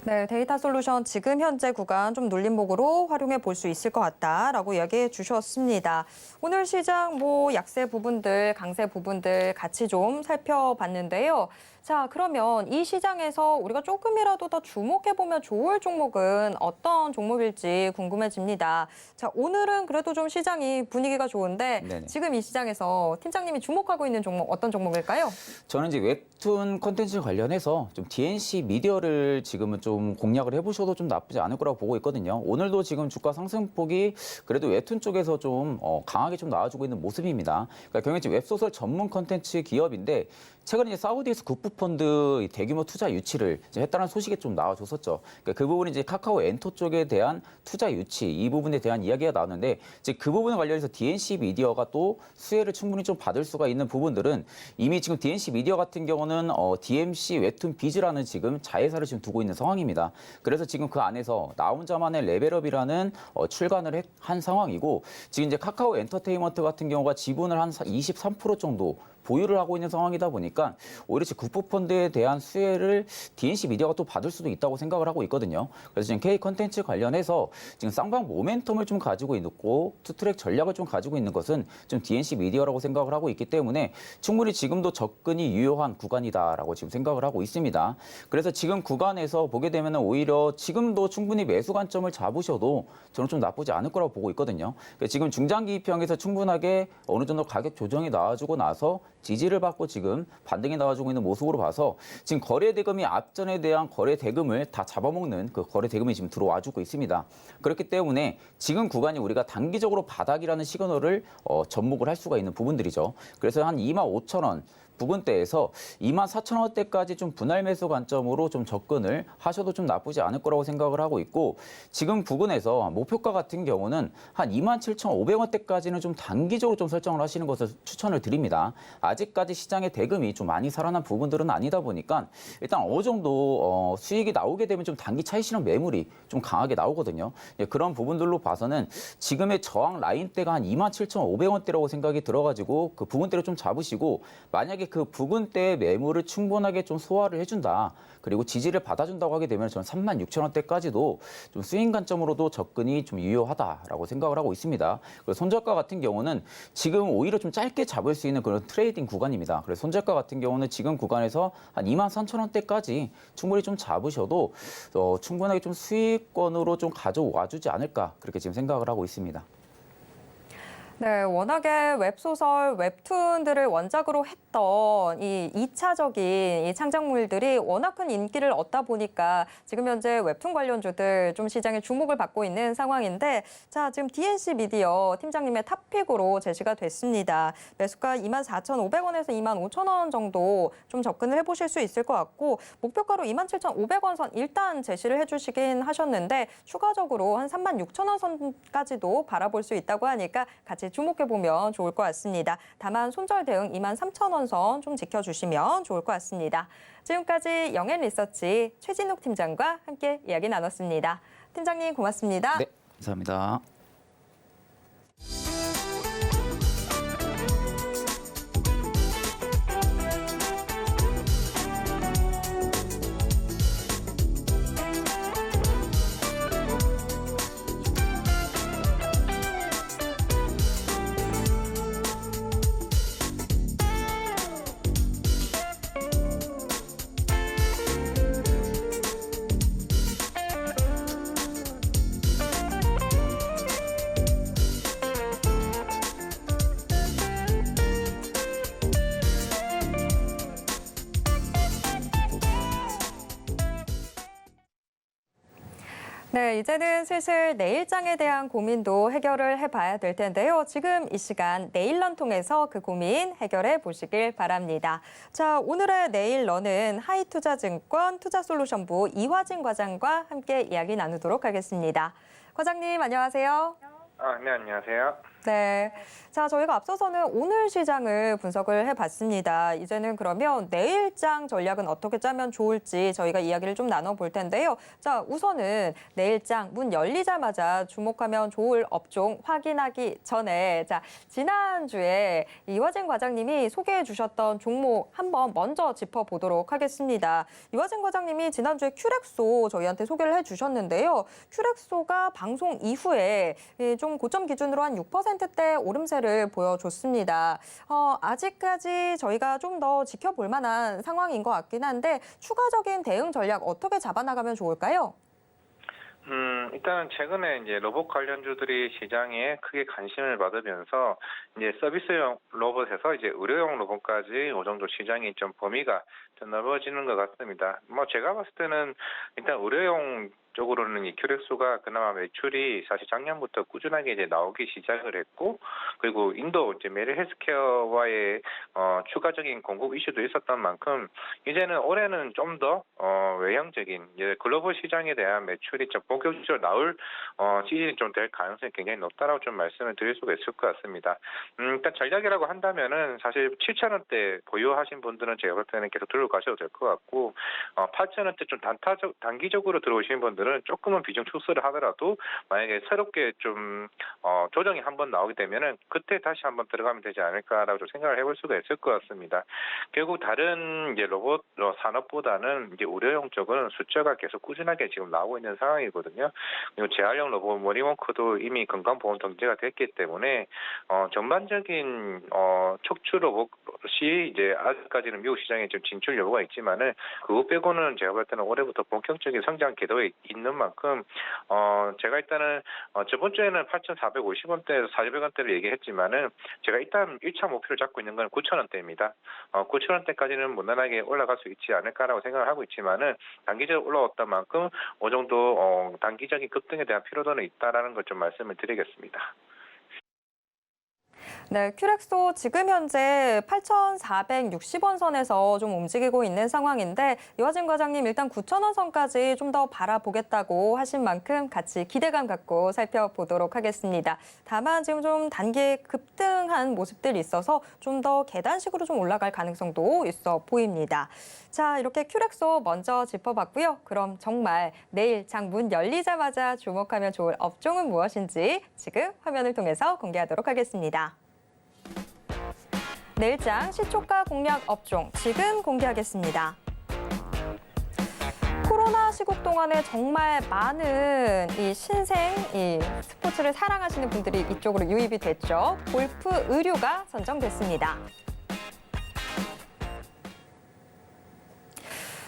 네, 데이터 솔루션 지금 현재 구간 좀 눌림목으로 활용해 볼 수 있을 것 같다라고 이야기해 주셨습니다. 오늘 시장 뭐 약세 부분들, 강세 부분들 같이 좀 살펴봤는데요. 자, 그러면 이 시장에서 우리가 조금이라도 더 주목해보면 좋을 종목은 어떤 종목일지 궁금해집니다. 자, 오늘은 그래도 좀 시장이 분위기가 좋은데 네네. 지금 이 시장에서 팀장님이 주목하고 있는 종목 어떤 종목일까요? 저는 이제 웹툰 콘텐츠 관련해서 좀 DNC 미디어를 지금은 좀 공략을 해보셔도 좀 나쁘지 않을 거라고 보고 있거든요. 오늘도 지금 주가 상승폭이 그래도 웹툰 쪽에서 좀 강하게 좀 나와주고 있는 모습입니다. 그러니까 경영 지금 웹소설 전문 콘텐츠 기업인데 최근에 이제 사우디에서 국부펀드 대규모 투자 유치를 이제 했다는 소식이 좀 나와줬었죠. 그러니까 그 부분이 이제 카카오 엔터 쪽에 대한 투자 유치 이 부분에 대한 이야기가 나왔는데 이제 그 부분에 관련해서 DNC 미디어가 또 수혜를 충분히 좀 받을 수가 있는 부분들은 이미 지금 DNC 미디어 같은 경우는 DMC 웹툰 비즈라는 지금 자회사를 지금 두고 있는 상황입니다. 그래서 지금 그 안에서 나 혼자만의 레벨업이라는 출간을 한 상황이고 지금 이제 카카오 엔터테인먼트 같은 경우가 지분을 한 23% 정도 보유를 하고 있는 상황이다 보니까 오히려 국부펀드에 대한 수혜를 DNC 미디어가 또 받을 수도 있다고 생각을 하고 있거든요. 그래서 지금 K 컨텐츠 관련해서 지금 쌍방 모멘텀을 좀 가지고 있고 투트랙 전략을 좀 가지고 있는 것은 좀 DNC 미디어라고 생각을 하고 있기 때문에 충분히 지금도 접근이 유효한 구간이다라고 지금 생각을 하고 있습니다. 그래서 지금 구간에서 보게 되면 오히려 지금도 충분히 매수 관점을 잡으셔도 저는 좀 나쁘지 않을 거라고 보고 있거든요. 그러니까 지금 중장기 입형에서 충분하게 어느 정도 가격 조정이 나와주고 나서 지지를 받고 지금 반등이 나와주고 있는 모습으로 봐서 지금 거래 대금이 앞전에 대한 거래 대금을 다 잡아먹는 그 거래 대금이 지금 들어와주고 있습니다. 그렇기 때문에 지금 구간이 우리가 단기적으로 바닥이라는 시그널을 접목을 할 수가 있는 부분들이죠. 그래서 한 25,000원 부근대에서 24,000원대까지 좀 분할 매수 관점으로 좀 접근을 하셔도 좀 나쁘지 않을 거라고 생각을 하고 있고 지금 부근에서 목표가 같은 경우는 한 27,500원대까지는 좀 단기적으로 좀 설정을 하시는 것을 추천을 드립니다. 아직까지 시장의 대금이 좀 많이 살아난 부분들은 아니다 보니까 일단 어느 정도 수익이 나오게 되면 좀 단기 차익 실현 매물이 좀 강하게 나오거든요. 그런 부분들로 봐서는 지금의 저항 라인대가 한 27,500원대라고 생각이 들어가지고 그 부분대로 좀 잡으시고 만약에 그 부근대의 매물을 충분하게 좀 소화를 해준다. 그리고 지지를 받아준다고 하게 되면 저는 36,000원대까지도 좀 스윙 관점으로도 접근이 좀 유효하다라고 생각을 하고 있습니다. 그리고 손절가 같은 경우는 지금 오히려 좀 짧게 잡을 수 있는 그런 트레이딩 구간입니다. 그래서 손절가 같은 경우는 지금 구간에서 한 23,000원대까지 충분히 좀 잡으셔도 충분하게 좀 수익권으로 좀 가져와 주지 않을까 그렇게 지금 생각을 하고 있습니다. 네, 워낙에 웹소설, 웹툰들을 원작으로 했던 이 2차적인 이 창작물들이 워낙 큰 인기를 얻다 보니까 지금 현재 웹툰 관련주들 좀 시장에 주목을 받고 있는 상황인데 자, 지금 DNC 미디어 팀장님의 탑픽으로 제시가 됐습니다. 매수가 24,500원에서 25,000원 정도 좀 접근을 해보실 수 있을 것 같고 목표가로 27,500원 선 일단 제시를 해주시긴 하셨는데 추가적으로 한 36,000원 선까지도 바라볼 수 있다고 하니까 같이 주목해보면 좋을 것 같습니다. 다만 손절 대응 23,000원 선 좀 지켜주시면 좋을 것 같습니다. 지금까지 영앤리서치 최진욱 팀장과 함께 이야기 나눴습니다. 팀장님 고맙습니다. 네, 감사합니다. 네, 이제는 슬슬 내일장에 대한 고민도 해결을 해봐야 될 텐데요. 지금 이 시간 내일런 통해서 그 고민 해결해 보시길 바랍니다. 자, 오늘의 내일런은 하이투자증권 투자솔루션부 이화진 과장과 함께 이야기 나누도록 하겠습니다. 과장님, 안녕하세요. 네, 안녕하세요. 네. 자, 저희가 앞서서는 오늘 시장을 분석을 해봤습니다. 이제는 그러면 내일장 전략은 어떻게 짜면 좋을지 저희가 이야기를 좀 나눠볼 텐데요. 자, 우선은 내일장 문 열리자마자 주목하면 좋을 업종 확인하기 전에 자, 지난주에 이화진 과장님이 소개해 주셨던 종목 한번 먼저 짚어보도록 하겠습니다. 이화진 과장님이 지난주에 큐렉소 저희한테 소개를 해주셨는데요. 큐렉소가 방송 이후에 좀 고점 기준으로 한 6%대 오름세를 보여줬습니다. 아직까지 저희가 좀 더 지켜볼 만한 상황인 것 같긴 한데 추가적인 대응 전략 어떻게 잡아나가면 좋을까요? 일단은 최근에 이제 로봇 관련주들이 시장에 크게 관심을 받으면서 이제 서비스용 로봇에서 이제 의료용 로봇까지 이 정도 시장이 좀 범위가 좀 넓어지는 것 같습니다. 뭐 제가 봤을 때는 일단 의료용 쪽으로는 이 큐렉소가 그나마 매출이 사실 작년부터 꾸준하게 이제 나오기 시작을 했고, 그리고 인도 이제 메리 헬스케어와의 추가적인 공급 이슈도 있었던 만큼 이제는 올해는 좀 더 외형적인 이제 글로벌 시장에 대한 매출이 좀 본격적으로 나올 시즌이 좀 될 가능성이 굉장히 높다라고 좀 말씀을 드릴 수가 있을 것 같습니다. 일단 전략이라고 한다면은 사실 7,000원대 보유하신 분들은 제가 볼 때는 계속 들고 가셔도 될 것 같고, 8,000원대 좀 단기적으로 들어오신 분들은 조금은 비중 축소를 하더라도 만약에 새롭게 좀 조정이 한번 나오게 되면은 그때 다시 한번 들어가면 되지 않을까라고 좀 생각을 해볼 수가 있을 것 같습니다. 결국 다른 이제 로봇 산업보다는 이제 의료용 쪽은 숫자가 계속 꾸준하게 지금 나오고 있는 상황이거든요. 그리고 재활용 로봇 머리워크도 이미 건강보험 등재가 됐기 때문에 전반적인 척추 로봇이 이제 아직까지는 미국 시장에 좀 진출 여부가 있지만은 그거 빼고는 제가 볼 때는 올해부터 본격적인 성장 궤도에 있는 만큼 제가 일단은 저번 주에는 8,450원대에서 4,100원대를 얘기했지만은 제가 일단 1차 목표를 잡고 있는 건 9,000원대입니다. 9,000원대까지는 무난하게 올라갈 수 있지 않을까라고 생각을 하고 있지만은 단기적으로 올라왔던 만큼 어느 정도 단기적인 급등에 대한 필요도는 있다라는 걸 좀 말씀을 드리겠습니다. 네, 큐렉소 지금 현재 8,460원 선에서 좀 움직이고 있는 상황인데 이화진 과장님 일단 9,000원 선까지 좀 더 바라보겠다고 하신 만큼 같이 기대감 갖고 살펴보도록 하겠습니다. 다만 지금 좀 단기 급등한 모습들이 있어서 좀 더 계단식으로 좀 올라갈 가능성도 있어 보입니다. 자, 이렇게 큐렉소 먼저 짚어봤고요. 그럼 정말 내일 장 문 열리자마자 주목하면 좋을 업종은 무엇인지 지금 화면을 통해서 공개하도록 하겠습니다. 내일장 시초가 공략 업종 지금 공개하겠습니다. 코로나 시국 동안에 정말 많은 이 스포츠를 사랑하시는 분들이 이쪽으로 유입이 됐죠. 골프 의류가 선정됐습니다.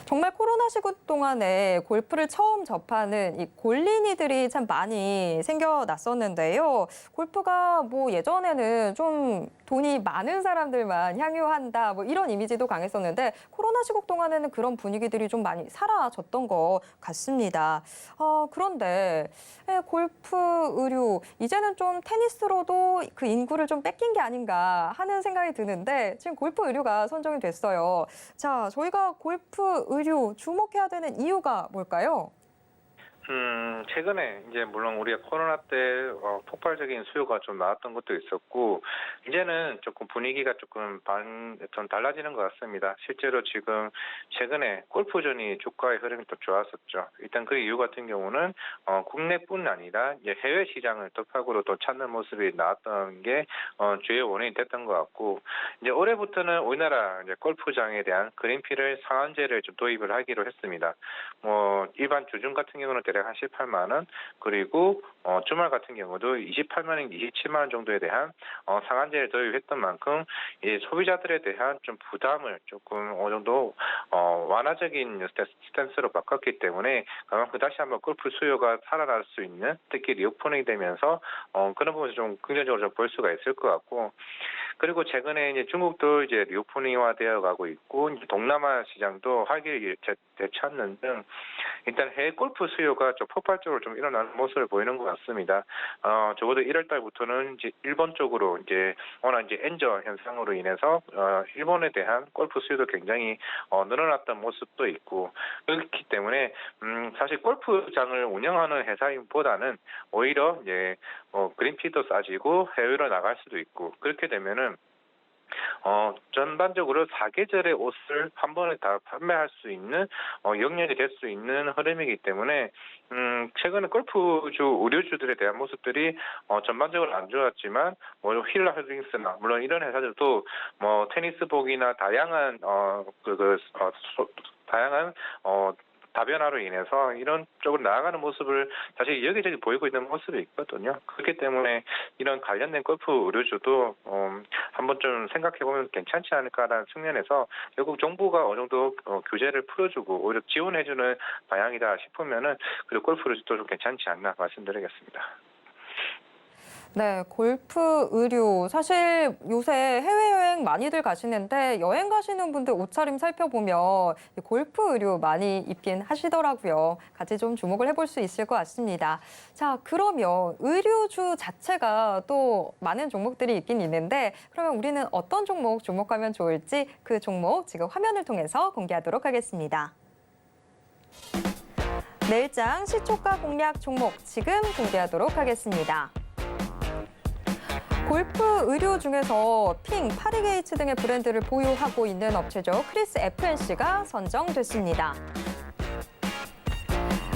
정말 코로나 시국 동안에 골프를 처음 접하는 이 골린이들이 참 많이 생겨났었는데요. 골프가 뭐 예전에는 좀 돈이 많은 사람들만 향유한다 뭐 이런 이미지도 강했었는데 코로나 시국 동안에는 그런 분위기들이 좀 많이 사라졌던 것 같습니다. 그런데 골프 의류 이제는 좀 테니스로도 그 인구를 좀 뺏긴 게 아닌가 하는 생각이 드는데 지금 골프 의류가 선정이 됐어요. 자, 저희가 골프 의류 주목해야 되는 이유가 뭘까요? 최근에 이제 물론 우리가 코로나 때 폭발적인 수요가 좀 나왔던 것도 있었고 이제는 조금 분위기가 좀 달라지는 것 같습니다. 실제로 지금 최근에 골프존이 주가의 흐름이 또 좋았었죠. 일단 그 이유 같은 경우는 국내뿐 아니라 이제 해외 시장을突破口로 또 찾는 모습이 나왔던 게 주요 원인이 됐던 것 같고 이제 올해부터는 우리나라 이제 골프장에 대한 그린피를 상한제를 좀 도입을 하기로 했습니다. 뭐 일반 주중 같은 경우는 대략 한 18만 원, 그리고 주말 같은 경우도 28만 원, 27만 원 정도에 대한 상한제를 도입했던 만큼 이 소비자들에 대한 좀 부담을 조금 어느 정도 완화적인 스탠스로 바꿨기 때문에 그만큼 다시 한번 골프 수요가 살아날 수 있는 특히 리오프닝이 되면서 그런 부분에서 좀 긍정적으로 좀 볼 수가 있을 것 같고 그리고 최근에 이제 중국도 이제 리오프닝화 되어 가고 있고 이제 동남아 시장도 활기를 되찾는 등 일단 해외 골프 수요가 좀 폭발적으로 좀 일어나는 모습을 보이는 것 같습니다. 적어도 1월 달부터는 이제 일본 쪽으로 이제 워낙 이제 엔저 현상으로 인해서 일본에 대한 골프 수요도 굉장히 늘어났던 모습도 있고 그렇기 때문에 사실 골프장을 운영하는 회사보다는 오히려 이제 그린피도 싸지고 해외로 나갈 수도 있고 그렇게 되면은 전반적으로 사계절의 옷을 한 번에 다 판매할 수 있는 영역이 될 수 있는 흐름이기 때문에 최근에 골프주 의류주들에 대한 모습들이 전반적으로 안 좋았지만 뭐 힐라 홀딩스나 물론 이런 회사들도 뭐 테니스복이나 다양한 다양한 다변화로 인해서 이런 쪽으로 나아가는 모습을 사실 여기저기 보이고 있는 모습이 있거든요. 그렇기 때문에 이런 관련된 골프 의류주도 한번 좀 생각해보면 괜찮지 않을까라는 측면에서 결국 정부가 어느 정도 규제를 풀어주고 오히려 지원해주는 방향이다 싶으면은 그리고 골프 의류주도 좀 괜찮지 않나 말씀드리겠습니다. 네, 골프 의류. 사실 요새 해외여행 많이들 가시는데 여행 가시는 분들 옷차림 살펴보면 이 골프 의류 많이 입긴 하시더라고요. 같이 좀 주목을 해볼 수 있을 것 같습니다. 자, 그러면 의류주 자체가 또 많은 종목들이 있긴 있는데 그러면 우리는 어떤 종목 주목하면 좋을지 그 종목 지금 화면을 통해서 공개하도록 하겠습니다. 내일장 시초가 공략 종목 지금 공개하도록 하겠습니다. 골프 의류 중에서 핑, 파리게이츠 등의 브랜드를 보유하고 있는 업체죠. 크리스 FNC가 선정됐습니다.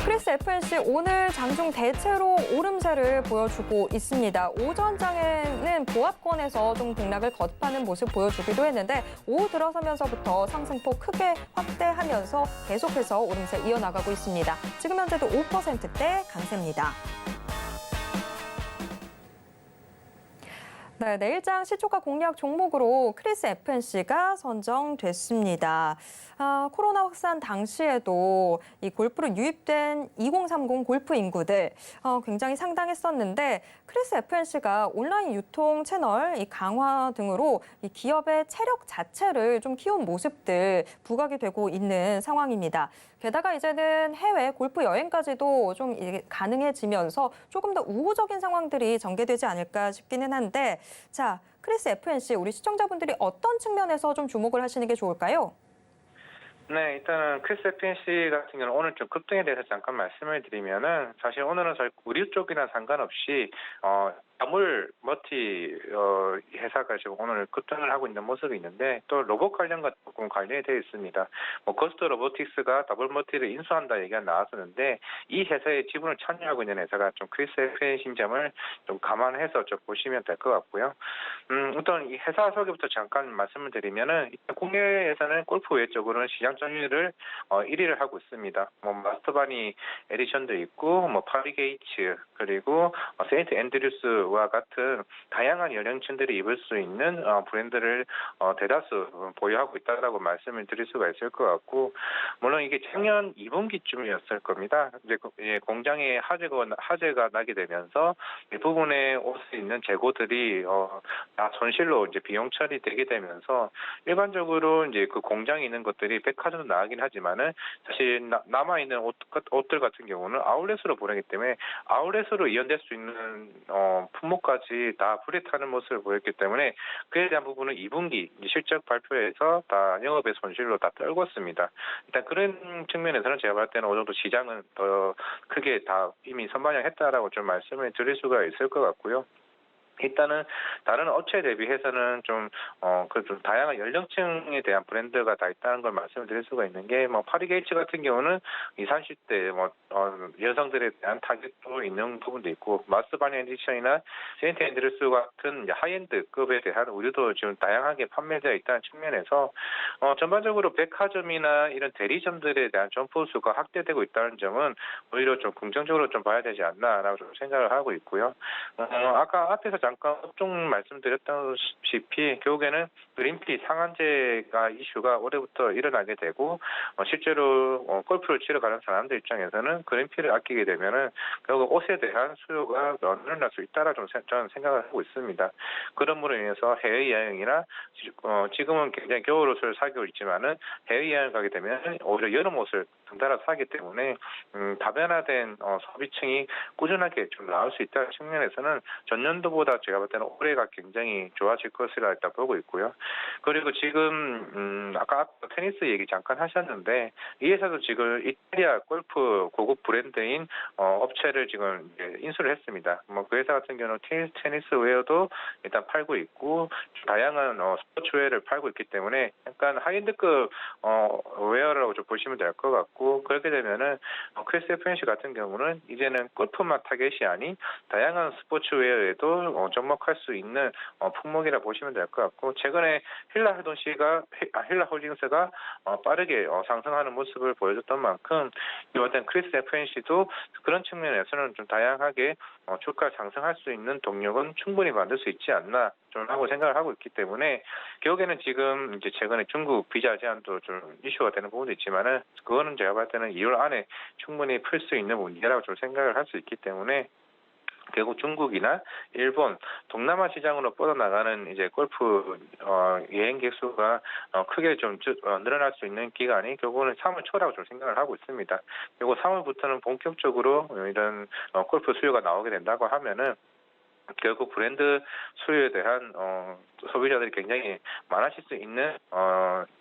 크리스 FNC 오늘 장중 대체로 오름세를 보여주고 있습니다. 오전장에는 보합권에서 좀 등락을 거듭하는 모습 보여주기도 했는데 오후 들어서면서부터 상승폭 크게 확대하면서 계속해서 오름세 이어나가고 있습니다. 지금 현재도 5%대 강세입니다. 네, 내일장 시초가 공략 종목으로 크리스 FNC가 선정됐습니다. 코로나 확산 당시에도 이 골프로 유입된 2030 골프 인구들 굉장히 상당했었는데 크리스 FNC가 온라인 유통 채널 이 강화 등으로 이 기업의 체력 자체를 좀 키운 모습들 부각이 되고 있는 상황입니다. 게다가 이제는 해외 골프 여행까지도 좀 가능해지면서 조금 더 우호적인 상황들이 전개되지 않을까 싶기는 한데 자, 크리스 FNC 우리 시청자분들이 어떤 측면에서 좀 주목을 하시는 게 좋을까요? 네, 일단은 크리스 FNC 같은 경우는 오늘 좀 급등에 대해서 잠깐 말씀을 드리면은 사실 오늘은 저희 의류 쪽이나 상관없이 다물 머티 회사가 지금 오늘 급등을 하고 있는 모습이 있는데 또 로봇 관련과 조금 관련이 되어 있습니다. 뭐 거스트 로보틱스가 더블 머티를 인수한다 얘기가 나왔었는데 이 회사의 지분을 참여하고 있는 회사가 좀 크리스 FNC인 점을 좀 감안해서 좀 보시면 될 것 같고요. 우선 이 회사 소개부터 잠깐 말씀을 드리면은 일단 국내에서는 골프 외 쪽으로는 시장 점유율을 1위를 하고 있습니다. 뭐 마스터바니 에디션도 있고 뭐 파리게이츠 그리고 세인트 앤드류스와 같은 다양한 연령층들이 입을 수 있는 브랜드를 대다수 보유하고 있다라고 말씀을 드릴 수가 있을 것 같고 물론 이게 작년 2분기쯤이었을 겁니다. 이제 공장에 화재가 나게 되면서 대부분의 옷에 있는 재고들이 다 손실로 이제 비용 처리되게 되면서 일반적으로 이제 그 공장에 있는 것들이 백화점도 나가긴 하지만은 사실 남아 있는 옷들 같은 경우는 아울렛으로 보내기 때문에 아울렛으로 이연될 수 있는 품목까지 다 불에 타는 모습을 보였기 때문에 그에 대한 부분은 2분기 실적 발표에서 다 영업의 손실로 다 떨궜습니다. 일단 그런 측면에서는 제가 봤을 때는 어느 정도 시장은 더 크게 다 이미 선반영했다라고 좀 말씀을 드릴 수가 있을 것 같고요. 일단은 다른 업체 대비해서는 좀 다양한 연령층에 대한 브랜드가 다 있다는 걸 말씀을 드릴 수가 있는 게 뭐 파리게이츠 같은 경우는 20, 30대 여성들에 대한 타겟도 있는 부분도 있고 마스터바니 에디션이나 세인트 앤드류스 같은 하이엔드급에 대한 의류도 지금 다양하게 판매되어 있다는 측면에서 전반적으로 백화점이나 이런 대리점들에 대한 점포 수가 확대되고 있다는 점은 오히려 좀 긍정적으로 좀 봐야 되지 않나라고 좀 생각을 하고 있고요. 아까 앞에서 잠깐 업종 말씀드렸다시피 결국에는 그린피 상한제가 이슈가 올해부터 일어나게 되고 실제로 골프를 치러 가는 사람들 입장에서는 그린피를 아끼게 되면은 결국 옷에 대한 수요가 늘어날 수 있다라 좀 저는 생각을 하고 있습니다. 그러므로 인해서 해외 여행이나 지금은 굉장히 겨울 옷을 사고 있지만은 해외 여행 가게 되면 오히려 여름 옷을 덩달아 사기 때문에 다변화된 소비층이 꾸준하게 좀 나올 수 있다는 측면에서는 전년도보다 제가 볼 때는 올해가 굉장히 좋아질 것이라 일단 보고 있고요. 그리고 지금 아까 테니스 얘기 잠깐 하셨는데 이 회사도 지금 이탈리아 골프 고급 브랜드인 업체를 지금 이제 인수를 했습니다. 뭐 그 회사 같은 경우는 테니스 웨어도 일단 팔고 있고 다양한 스포츠웨어를 팔고 있기 때문에 약간 하이엔드급 웨어라고 좀 보시면 될 것 같고 그렇게 되면은 크리스 FNC 같은 경우는 이제는 골프만 타겟이 아닌 다양한 스포츠웨어에도 접목할 수 있는 품목이라 보시면 될 것 같고 최근에 힐라 홀딩스가 빠르게 상승하는 모습을 보여줬던 만큼 이번 크리스 FNC도 그런 측면에서는 좀 다양하게 주가 상승할 수 있는 동력은 충분히 만들 수 있지 않나 좀 하고 생각을 하고 있기 때문에 결국에는 지금 이제 최근에 중국 비자 제한도 좀 이슈가 되는 부분도 있지만은 그거는 제가 봤을 때는 2월 안에 충분히 풀 수 있는 문제라고 좀 생각을 할 수 있기 때문에 결국 중국이나 일본, 동남아 시장으로 뻗어나가는 이제 골프 여행객 수가 크게 좀 늘어날 수 있는 기간이 결국은 3월 초라고 좀 생각을 하고 있습니다. 그리고 3월부터는 본격적으로 이런 골프 수요가 나오게 된다고 하면은 결국 브랜드 수요에 대한 소비자들이 굉장히 많아질 수 있는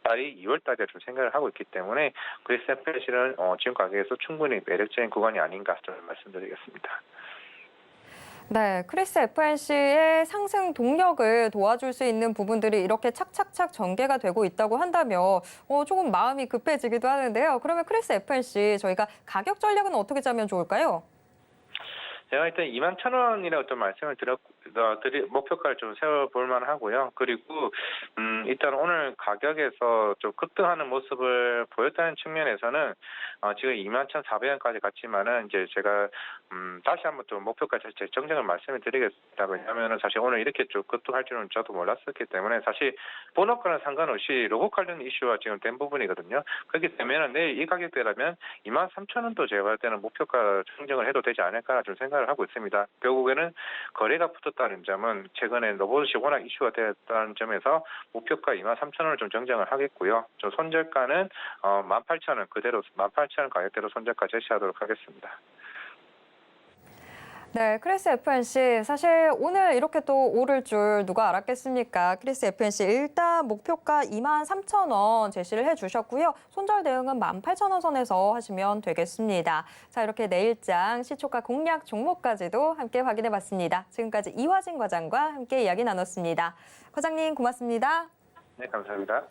달이 2월 달이라 좀 생각을 하고 있기 때문에 그리스 FNC는 지금 가격에서 충분히 매력적인 구간이 아닌가 좀 말씀드리겠습니다. 네, 크리스 FNC의 상승 동력을 도와줄 수 있는 부분들이 이렇게 착착착 전개가 되고 있다고 한다면 조금 마음이 급해지기도 하는데요. 그러면 크리스 FNC 저희가 가격 전략은 어떻게 짜면 좋을까요? 제가 일단 21,000원이라고 좀 말씀을 목표가를 좀 세워볼 만하고요. 그리고 일단 오늘 가격에서 좀 급등하는 모습을 보였다는 측면에서는 지금 21,400원까지 갔지만은 이제 제가 다시 한번 또 목표까지 정정을 말씀을 드리겠습니다. 왜냐하면은 사실 오늘 이렇게 좀 급등할 줄은 저도 몰랐었기 때문에 사실 본업과는 상관없이 로봇 관련 이슈와 지금 된 부분이거든요. 그렇기 때문에 내일 이 가격대라면 23,000원도 제가 볼 때는 목표가 정정을 해도 되지 않을까 좀 생각을 하고 있습니다. 결국에는 거래가 붙었다는 점은 최근에 로봇이 워낙 이슈가 되었다는 점에서 목표가 23,000원을 좀 정정을 하겠고요. 좀 손절가는 18,000원 그대로 18,000원 가격대로 손절가 제시하도록 하겠습니다. 네, 크리스 FNC 사실 오늘 이렇게 또 오를 줄 누가 알았겠습니까? 크리스 FNC 일단 목표가 23,000원 제시를 해주셨고요. 손절 대응은 18,000원 선에서 하시면 되겠습니다. 자, 이렇게 내일장 시초가 공략 종목까지도 함께 확인해봤습니다. 지금까지 이화진 과장과 함께 이야기 나눴습니다. 과장님 고맙습니다. 네, 감사합니다.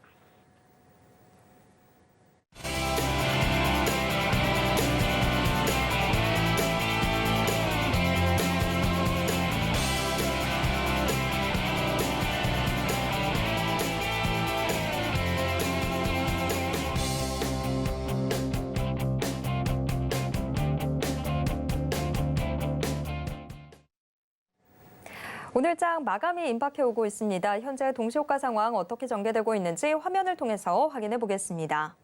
오늘장 마감이 임박해오고 있습니다. 현재 동시호가 상황 어떻게 전개되고 있는지 화면을 통해서 확인해 보겠습니다.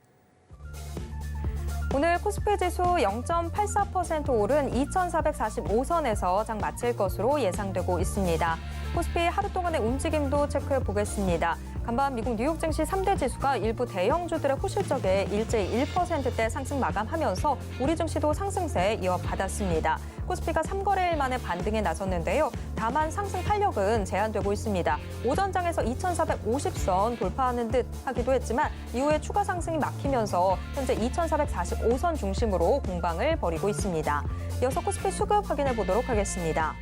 오늘 코스피 지수 0.84% 오른 2,445선에서 장 마칠 것으로 예상되고 있습니다. 코스피 하루 동안의 움직임도 체크해 보겠습니다. 간밤 미국 뉴욕 증시 3대 지수가 일부 대형주들의 호실적에 일제히 1%대 상승 마감하면서 우리 증시도 상승세 이어받았습니다. 코스피가 3거래일 만에 반등에 나섰는데요. 다만 상승 탄력은 제한되고 있습니다. 오전장에서 2,450선 돌파하는 듯 하기도 했지만 이후에 추가 상승이 막히면서 현재 2,445선 중심으로 공방을 벌이고 있습니다. 이어서 코스피 수급 확인해 보도록 하겠습니다.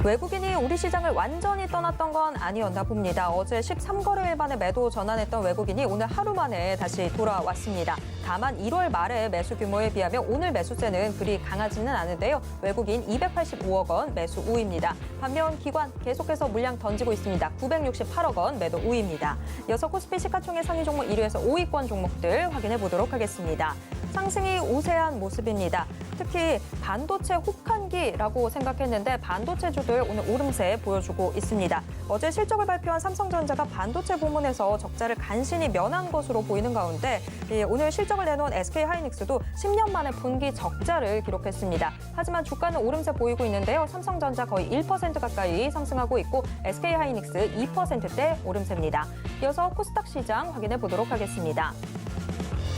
외국인이 우리 시장을 완전히 떠났던 건 아니었나 봅니다. 어제 13거래일 만에 매도 전환했던 외국인이 오늘 하루 만에 다시 돌아왔습니다. 다만 1월 말의 매수 규모에 비하면 오늘 매수세는 그리 강하지는 않은데요. 외국인 285억 원 매수 우입니다. 반면 기관 계속해서 물량 던지고 있습니다. 968억 원 매도 우입니다. 이어서 코스피 시가총액 상위 종목 1위에서 5위권 종목들 확인해 보도록 하겠습니다. 상승이 우세한 모습입니다. 특히 반도체 혹한기라고 생각했는데 반도체주들 오늘 오름세 보여주고 있습니다. 어제 실적을 발표한 삼성전자가 반도체 부문에서 적자를 간신히 면한 것으로 보이는 가운데 오늘 실적을 내놓은 SK하이닉스도 10년 만에 분기 적자를 기록했습니다. 하지만 주가는 오름세 보이고 있는데요. 삼성전자 거의 1% 가까이 상승하고 있고 SK하이닉스 2%대 오름세입니다. 이어서 코스닥 시장 확인해 보도록 하겠습니다.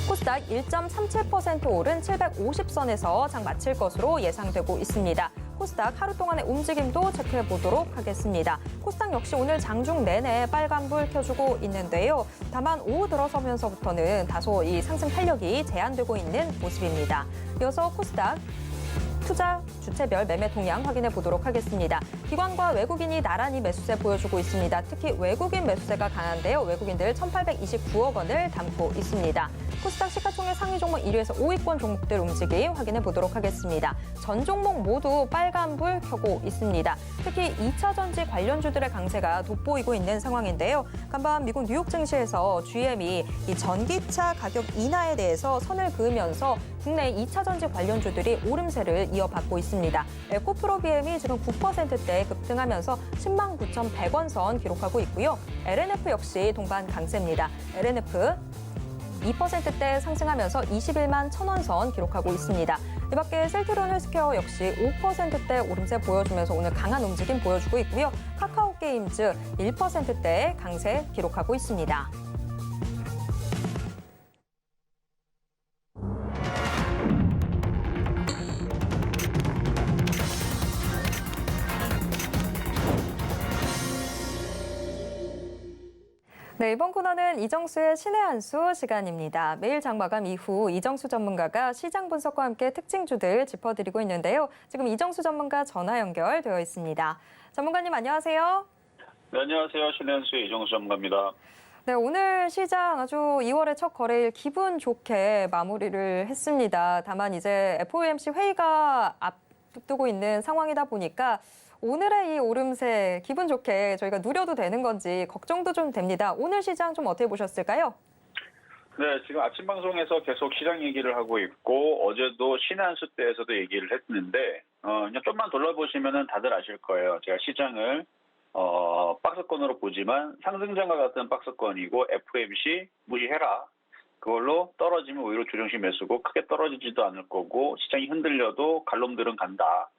코스닥 1.37% 오른 750선에서 장 마칠 것으로 예상되고 있습니다. 코스닥 하루 동안의 움직임도 체크해 보도록 하겠습니다. 코스닥 역시 오늘 장중 내내 빨간불 켜주고 있는데요. 다만 오후 들어서면서부터는 다소 이 상승 탄력이 제한되고 있는 모습입니다. 이어서 코스닥 투자 주체별 매매 동향 확인해 보도록 하겠습니다. 기관과 외국인이 나란히 매수세 보여주고 있습니다. 특히 외국인 매수세가 강한데요. 외국인들 1,829억 원을 담고 있습니다. 코스닥 시가총액 상위 종목 1위에서 5위권 종목들 움직임 확인해 보도록 하겠습니다. 전 종목 모두 빨간불 켜고 있습니다. 특히 2차 전지 관련주들의 강세가 돋보이고 있는 상황인데요. 간밤 미국 뉴욕 증시에서 GM이 이 전기차 가격 인하에 대해서 선을 그으면서 국내 2차 전지 관련주들이 오름세를 이어받고 있습니다. 에코프로 BM이 지금 9%대 급등하면서 10만 9,100원 선 기록하고 있고요. LNF 역시 동반 강세입니다. LNF 2%대 상승하면서 21만 1,000원 선 기록하고 있습니다. 이 밖에 셀트리온 헬스케어 역시 5%대 오름세 보여주면서 오늘 강한 움직임 보여주고 있고요. 카카오게임즈 1%대 강세 기록하고 있습니다. 네, 이번 코너는 이정수의 신의 한 수 시간입니다. 매일 장마감 이후 이정수 전문가가 시장 분석과 함께 특징주들 짚어드리고 있는데요. 지금 이정수 전문가 전화 연결되어 있습니다. 전문가님 안녕하세요. 네, 안녕하세요. 신의 한 수의 이정수 전문가입니다. 네, 오늘 시장 아주 2월의 첫 거래일 기분 좋게 마무리를 했습니다. 다만 이제 FOMC 회의가 앞두고 있는 상황이다 보니까 오늘의 이 오름세 기분 좋게 저희가 누려도 되는 건지 걱정도 좀 됩니다. 오늘 시장 좀 어떻게 보셨을까요? 네, 지금 아침 방송에서 계속 시장 얘기를 하고 있고 어제도 신의 한 수 때에서도 얘기를 했는데 그냥 좀만 돌아보시면은 다들 아실 거예요. 제가 시장을 박스권으로 보지만 상승장과 같은 박스권이고 FOMC 무시해라. 그걸로 떨어지면 오히려 조정식 매수고 크게 떨어지지도 않을 거고 시장이 흔들려도 갈놈들은 간다.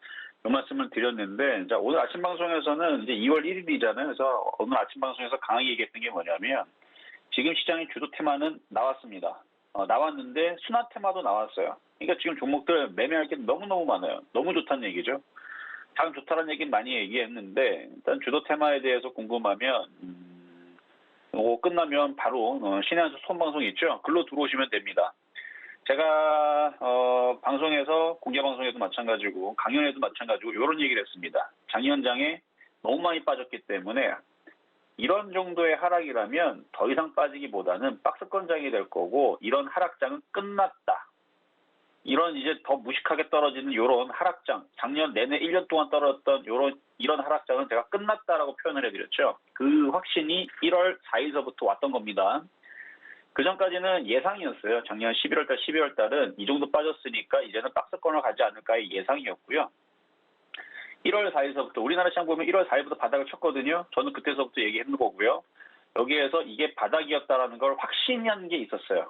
이 말씀을 드렸는데, 자, 오늘 아침 방송에서는 이제 2월 1일이잖아요. 그래서 오늘 아침 방송에서 강하게 얘기했던 게 뭐냐면, 지금 시장의 주도 테마는 나왔습니다. 나왔는데, 순환 테마도 나왔어요. 그러니까 지금 종목들 매매할 게 너무너무 많아요. 너무 좋다는 얘기죠. 장 좋다는 얘기는 많이 얘기했는데, 일단 주도 테마에 대해서 궁금하면, 끝나면 바로 신의 한 수 손방송 있죠? 글로 들어오시면 됩니다. 제가 방송에서 공개 방송에도 마찬가지고 강연에도 마찬가지고 이런 얘기를 했습니다. 장현장에 너무 많이 빠졌기 때문에 이런 정도의 하락이라면 더 이상 빠지기보다는 박스권장이 될 거고 이런 하락장은 끝났다. 이런 이제 더 무식하게 떨어지는 이런 하락장, 작년 내내 1년 동안 떨어졌던 이런 하락장은 제가 끝났다라고 표현을 해드렸죠. 그 확신이 1월 4일서부터 왔던 겁니다. 그 전까지는 예상이었어요. 작년 11월달, 12월달은 이 정도 빠졌으니까 이제는 박스권을 가지 않을까의 예상이었고요. 1월 4일서부터 우리나라 시장 보면 1월 4일부터 바닥을 쳤거든요. 저는 그때서부터 얘기했는 거고요. 여기에서 이게 바닥이었다라는 걸 확신한 게 있었어요.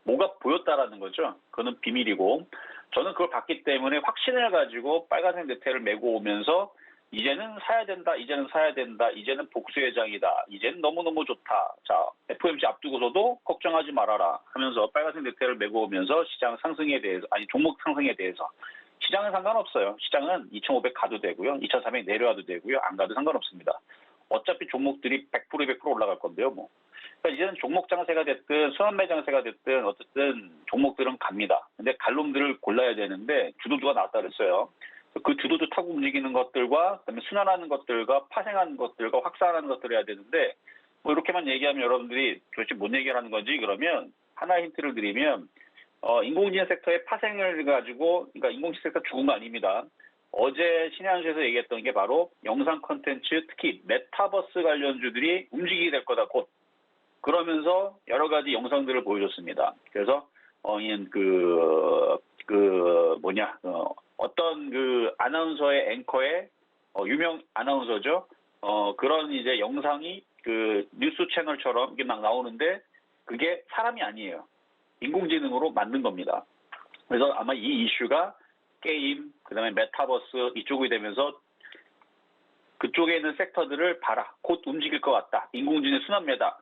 뭐가 보였다라는 거죠. 그거는 비밀이고 저는 그걸 봤기 때문에 확신을 가지고 빨간색 네트를 메고 오면서 이제는 사야 된다, 이제는 사야 된다, 이제는 복수의 장이다, 이제는 너무너무 좋다. 자, FOMC 앞두고서도 걱정하지 말아라 하면서 빨간색 네트를 메고 오면서 시장 상승에 대해서, 종목 상승에 대해서. 시장은 상관없어요. 시장은 2,500 가도 되고요. 2,400 내려와도 되고요. 안 가도 상관없습니다. 어차피 종목들이 100% 올라갈 건데요, 뭐. 그러니까 이제는 종목 장세가 됐든 순환매 장세가 됐든 어쨌든 종목들은 갑니다. 근데 갈놈들을 골라야 되는데 주도주가 나왔다 그랬어요. 그 주도주 타고 움직이는 것들과 그다음에 순환하는 것들과 파생하는 것들과 확산하는 것들을 해야 되는데 뭐 이렇게만 얘기하면 여러분들이 도대체 뭔 얘기를 하는 건지 그러면 하나의 힌트를 드리면 인공지능 섹터의 파생을 가지고 그러니까 인공지능 섹터 죽은 거 아닙니다. 어제 신의 한 수에서 얘기했던 게 바로 영상 콘텐츠 특히 메타버스 관련주들이 움직이게 될 거다 곧 그러면서 여러 가지 영상들을 보여줬습니다. 그래서 어떤 그 아나운서의 앵커의 유명 아나운서죠. 그런 이제 영상이 그 뉴스 채널처럼 이게 막 나오는데 그게 사람이 아니에요. 인공지능으로 만든 겁니다. 그래서 아마 이 이슈가 게임, 그다음에 메타버스 이쪽이 되면서 그쪽에 있는 섹터들을 봐라. 곧 움직일 것 같다. 인공지능 순환매다.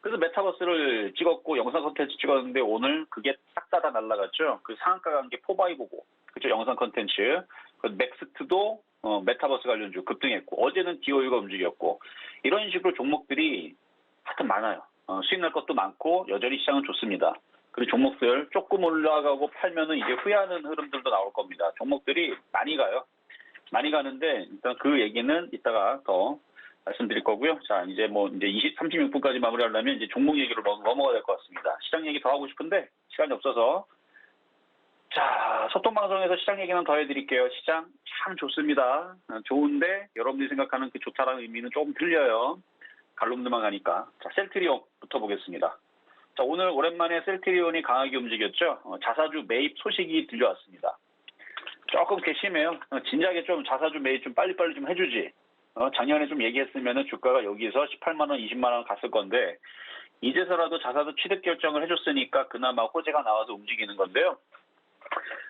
그래서 메타버스를 찍었고 영상 콘텐츠 찍었는데 오늘 그게 싹 다 날라갔죠. 그 상한가 간 게 포바이보고 그죠 영상 콘텐츠. 그 넥스트도 메타버스 관련주 급등했고 어제는 디오유가 움직였고 이런 식으로 종목들이 하여튼 많아요. 수익 날 것도 많고 여전히 시장은 좋습니다. 그리고 종목들 조금 올라가고 팔면은 이제 후회하는 흐름들도 나올 겁니다. 종목들이 많이 가요. 많이 가는데 일단 그 얘기는 이따가 더 말씀드릴 거고요. 자, 이제 36분까지 마무리하려면 이제 종목 얘기로 넘어가야 될 것 같습니다. 시장 얘기 더 하고 싶은데 시간이 없어서. 자, 소통방송에서 시장 얘기는 더 해드릴게요. 시장 참 좋습니다. 좋은데 여러분들이 생각하는 그 좋다라는 의미는 조금 틀려요. 갈룸들만 가니까. 자, 셀트리온부터 보겠습니다. 자, 오늘 오랜만에 셀트리온이 강하게 움직였죠. 자사주 매입 소식이 들려왔습니다. 조금 괘씸해요. 진작에 좀 자사주 매입 좀 빨리빨리 좀 해주지. 작년에 좀 얘기했으면 주가가 여기서 18만 원, 20만 원 갔을 건데 이제서라도 자사주 취득 결정을 해줬으니까 그나마 호재가 나와서 움직이는 건데요.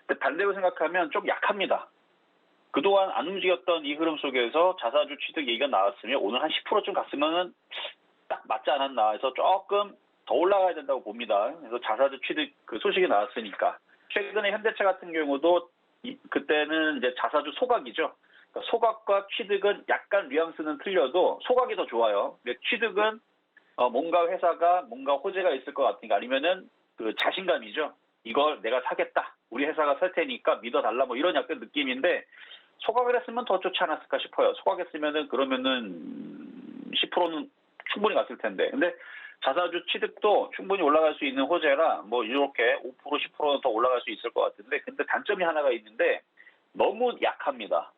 근데 반대로 생각하면 좀 약합니다. 그동안 안 움직였던 이 흐름 속에서 자사주 취득 얘기가 나왔으면 오늘 한 10%쯤 갔으면은 딱 맞지 않았나 해서 조금 더 올라가야 된다고 봅니다. 그래서 자사주 취득 그 소식이 나왔으니까 최근에 현대차 같은 경우도 그때는 이제 자사주 소각이죠. 그러니까 소각과 취득은 약간 뉘앙스는 틀려도 소각이 더 좋아요. 근데 취득은 뭔가 회사가 뭔가 호재가 있을 것 같으니까 아니면은 그 자신감이죠. 이걸 내가 사겠다. 우리 회사가 살 테니까 믿어달라 뭐 이런 약간 느낌인데 소각을 했으면 더 좋지 않았을까 싶어요. 소각했으면은 그러면은 10%는 충분히 갔을 텐데. 근데 자사주 취득도 충분히 올라갈 수 있는 호재라 뭐 이렇게 5% 10%는 더 올라갈 수 있을 것 같은데 근데 단점이 하나가 있는데 너무 약합니다.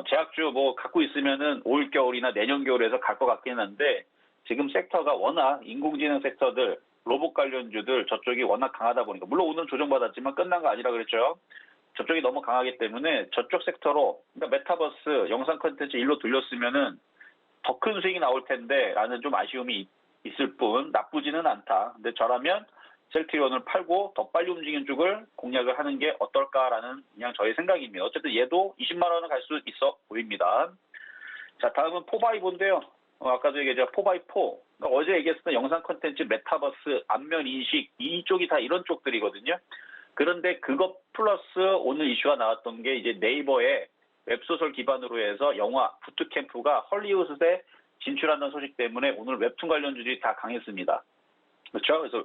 제약주 뭐 갖고 있으면은 올 겨울이나 내년 겨울에서 갈 것 같긴 한데 지금 섹터가 워낙 인공지능 섹터들 로봇 관련주들 저쪽이 워낙 강하다 보니까 물론 오늘 조정받았지만 끝난 거 아니라 그랬죠. 저쪽이 너무 강하기 때문에 저쪽 섹터로 그러니까 메타버스 영상 콘텐츠 일로 돌렸으면은 더 큰 수익이 나올 텐데 라는 좀 아쉬움이 있을 뿐 나쁘지는 않다. 근데 저라면 셀트리온을 팔고 더 빨리 움직이는 쪽을 공략을 하는 게 어떨까라는 그냥 저의 생각입니다. 어쨌든 얘도 20만 원은 갈 수 있어 보입니다. 자, 다음은 포바이보인데요. 아까도 얘기했죠. 포바이포. 그러니까 어제 얘기했었던 영상 콘텐츠, 메타버스, 안면 인식 이쪽이 다 이런 쪽들이거든요. 그런데 그것 플러스 오늘 이슈가 나왔던 게 이제 네이버의 웹소설 기반으로 해서 영화 부트캠프가 헐리우드에 진출한다는 소식 때문에 오늘 웹툰 관련주들이 다 강했습니다. 그렇죠? 그래서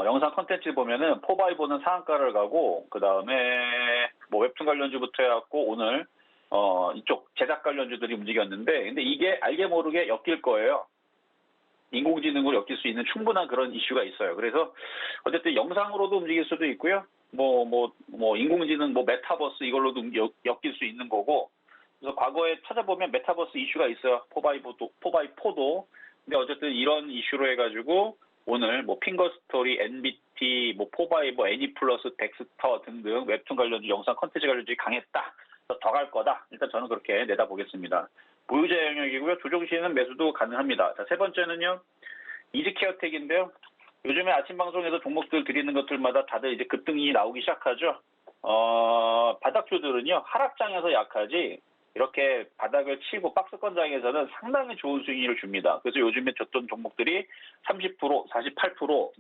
영상 콘텐츠 보면은 포바이보는 상한가를 가고 그 다음에 뭐 웹툰 관련주부터 해갖고 오늘 이쪽 제작 관련주들이 움직였는데 근데 이게 알게 모르게 엮일 거예요. 인공지능으로 엮일 수 있는 충분한 그런 이슈가 있어요. 그래서 어쨌든 영상으로도 움직일 수도 있고요. 인공지능 메타버스 이걸로도 엮일 수 있는 거고. 그래서 과거에 찾아보면 메타버스 이슈가 있어요. 포바이포도. 근데 어쨌든 이런 이슈로 해가지고 오늘 핑거스토리, NBT, 포바이보, 애니플러스, 덱스터 등등 웹툰 관련주, 영상 콘텐츠 관련주가 강했다. 더 갈 거다. 일단 저는 그렇게 내다보겠습니다. 보유자 영역이고요. 조정 시에는 매수도 가능합니다. 자, 세 번째는요. 이지케어텍인데요. 요즘에 아침 방송에서 종목들 드리는 것들마다 다들 이제 급등이 나오기 시작하죠. 바닥주들은요. 하락장에서 약하지 이렇게 바닥을 치고 박스권장에서는 상당히 좋은 수익률을 줍니다. 그래서 요즘에 줬던 종목들이 30%, 48%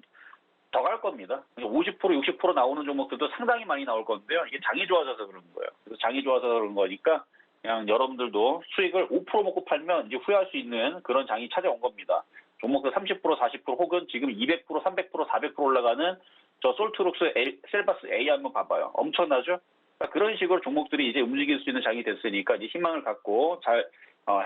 더 갈 겁니다. 50%, 60% 나오는 종목들도 상당히 많이 나올 건데요. 이게 장이 좋아져서 그러는 거예요. 그래서 장이 좋아서 그런 거니까 그냥 여러분들도 수익을 5% 먹고 팔면 이제 후회할 수 있는 그런 장이 찾아온 겁니다. 종목들 30%, 40% 혹은 지금 200%, 300%, 400% 올라가는 저 솔트룩스 셀바스 A 한번 봐봐요. 엄청나죠? 그러니까 그런 식으로 종목들이 이제 움직일 수 있는 장이 됐으니까 이제 희망을 갖고 잘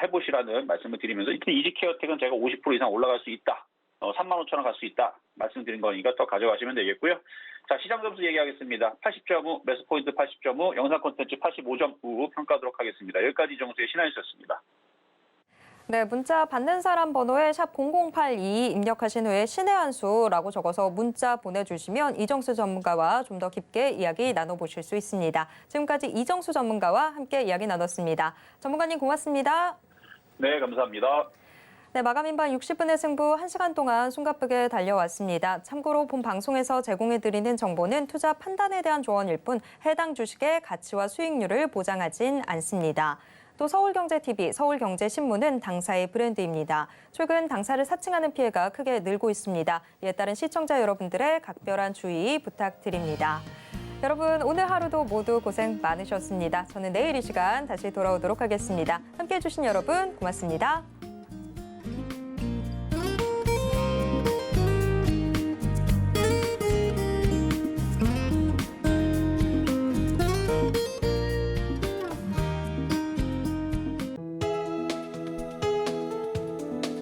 해보시라는 말씀을 드리면서 일단 이지케어텍은 제가 50% 이상 올라갈 수 있다. 35,000원 갈 수 있다. 말씀드린 거니까 더 가져가시면 되겠고요. 자, 시장 점수 얘기하겠습니다. 80.5, 매수 포인트 80.5, 영상 콘텐츠 85.5 평가하도록 하겠습니다. 여기까지 정수의 신한이었습니다. 네, 문자 받는 사람 번호에 샵 0082 입력하신 후에 신의 한 수라고 적어서 문자 보내주시면 이정수 전문가와 좀 더 깊게 이야기 나눠보실 수 있습니다. 지금까지 이정수 전문가와 함께 이야기 나눴습니다. 전문가님 고맙습니다. 네, 감사합니다. 네, 마감인반 60분의 승부 1시간 동안 숨가쁘게 달려왔습니다. 참고로 본 방송에서 제공해드리는 정보는 투자 판단에 대한 조언일 뿐 해당 주식의 가치와 수익률을 보장하진 않습니다. 또 서울경제TV, 서울경제신문은 당사의 브랜드입니다. 최근 당사를 사칭하는 피해가 크게 늘고 있습니다. 이에 따른 시청자 여러분들의 각별한 주의 부탁드립니다. 여러분, 오늘 하루도 모두 고생 많으셨습니다. 저는 내일 이 시간 다시 돌아오도록 하겠습니다. 함께해 주신 여러분 고맙습니다.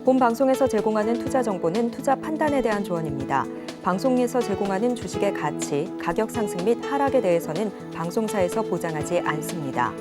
본 방송에서 제공하는 투자 정보는 투자 판단에 대한 조언입니다. 방송에서 제공하는 주식의 가치, 가격 상승 및 하락에 대해서는 방송사에서 보장하지 않습니다.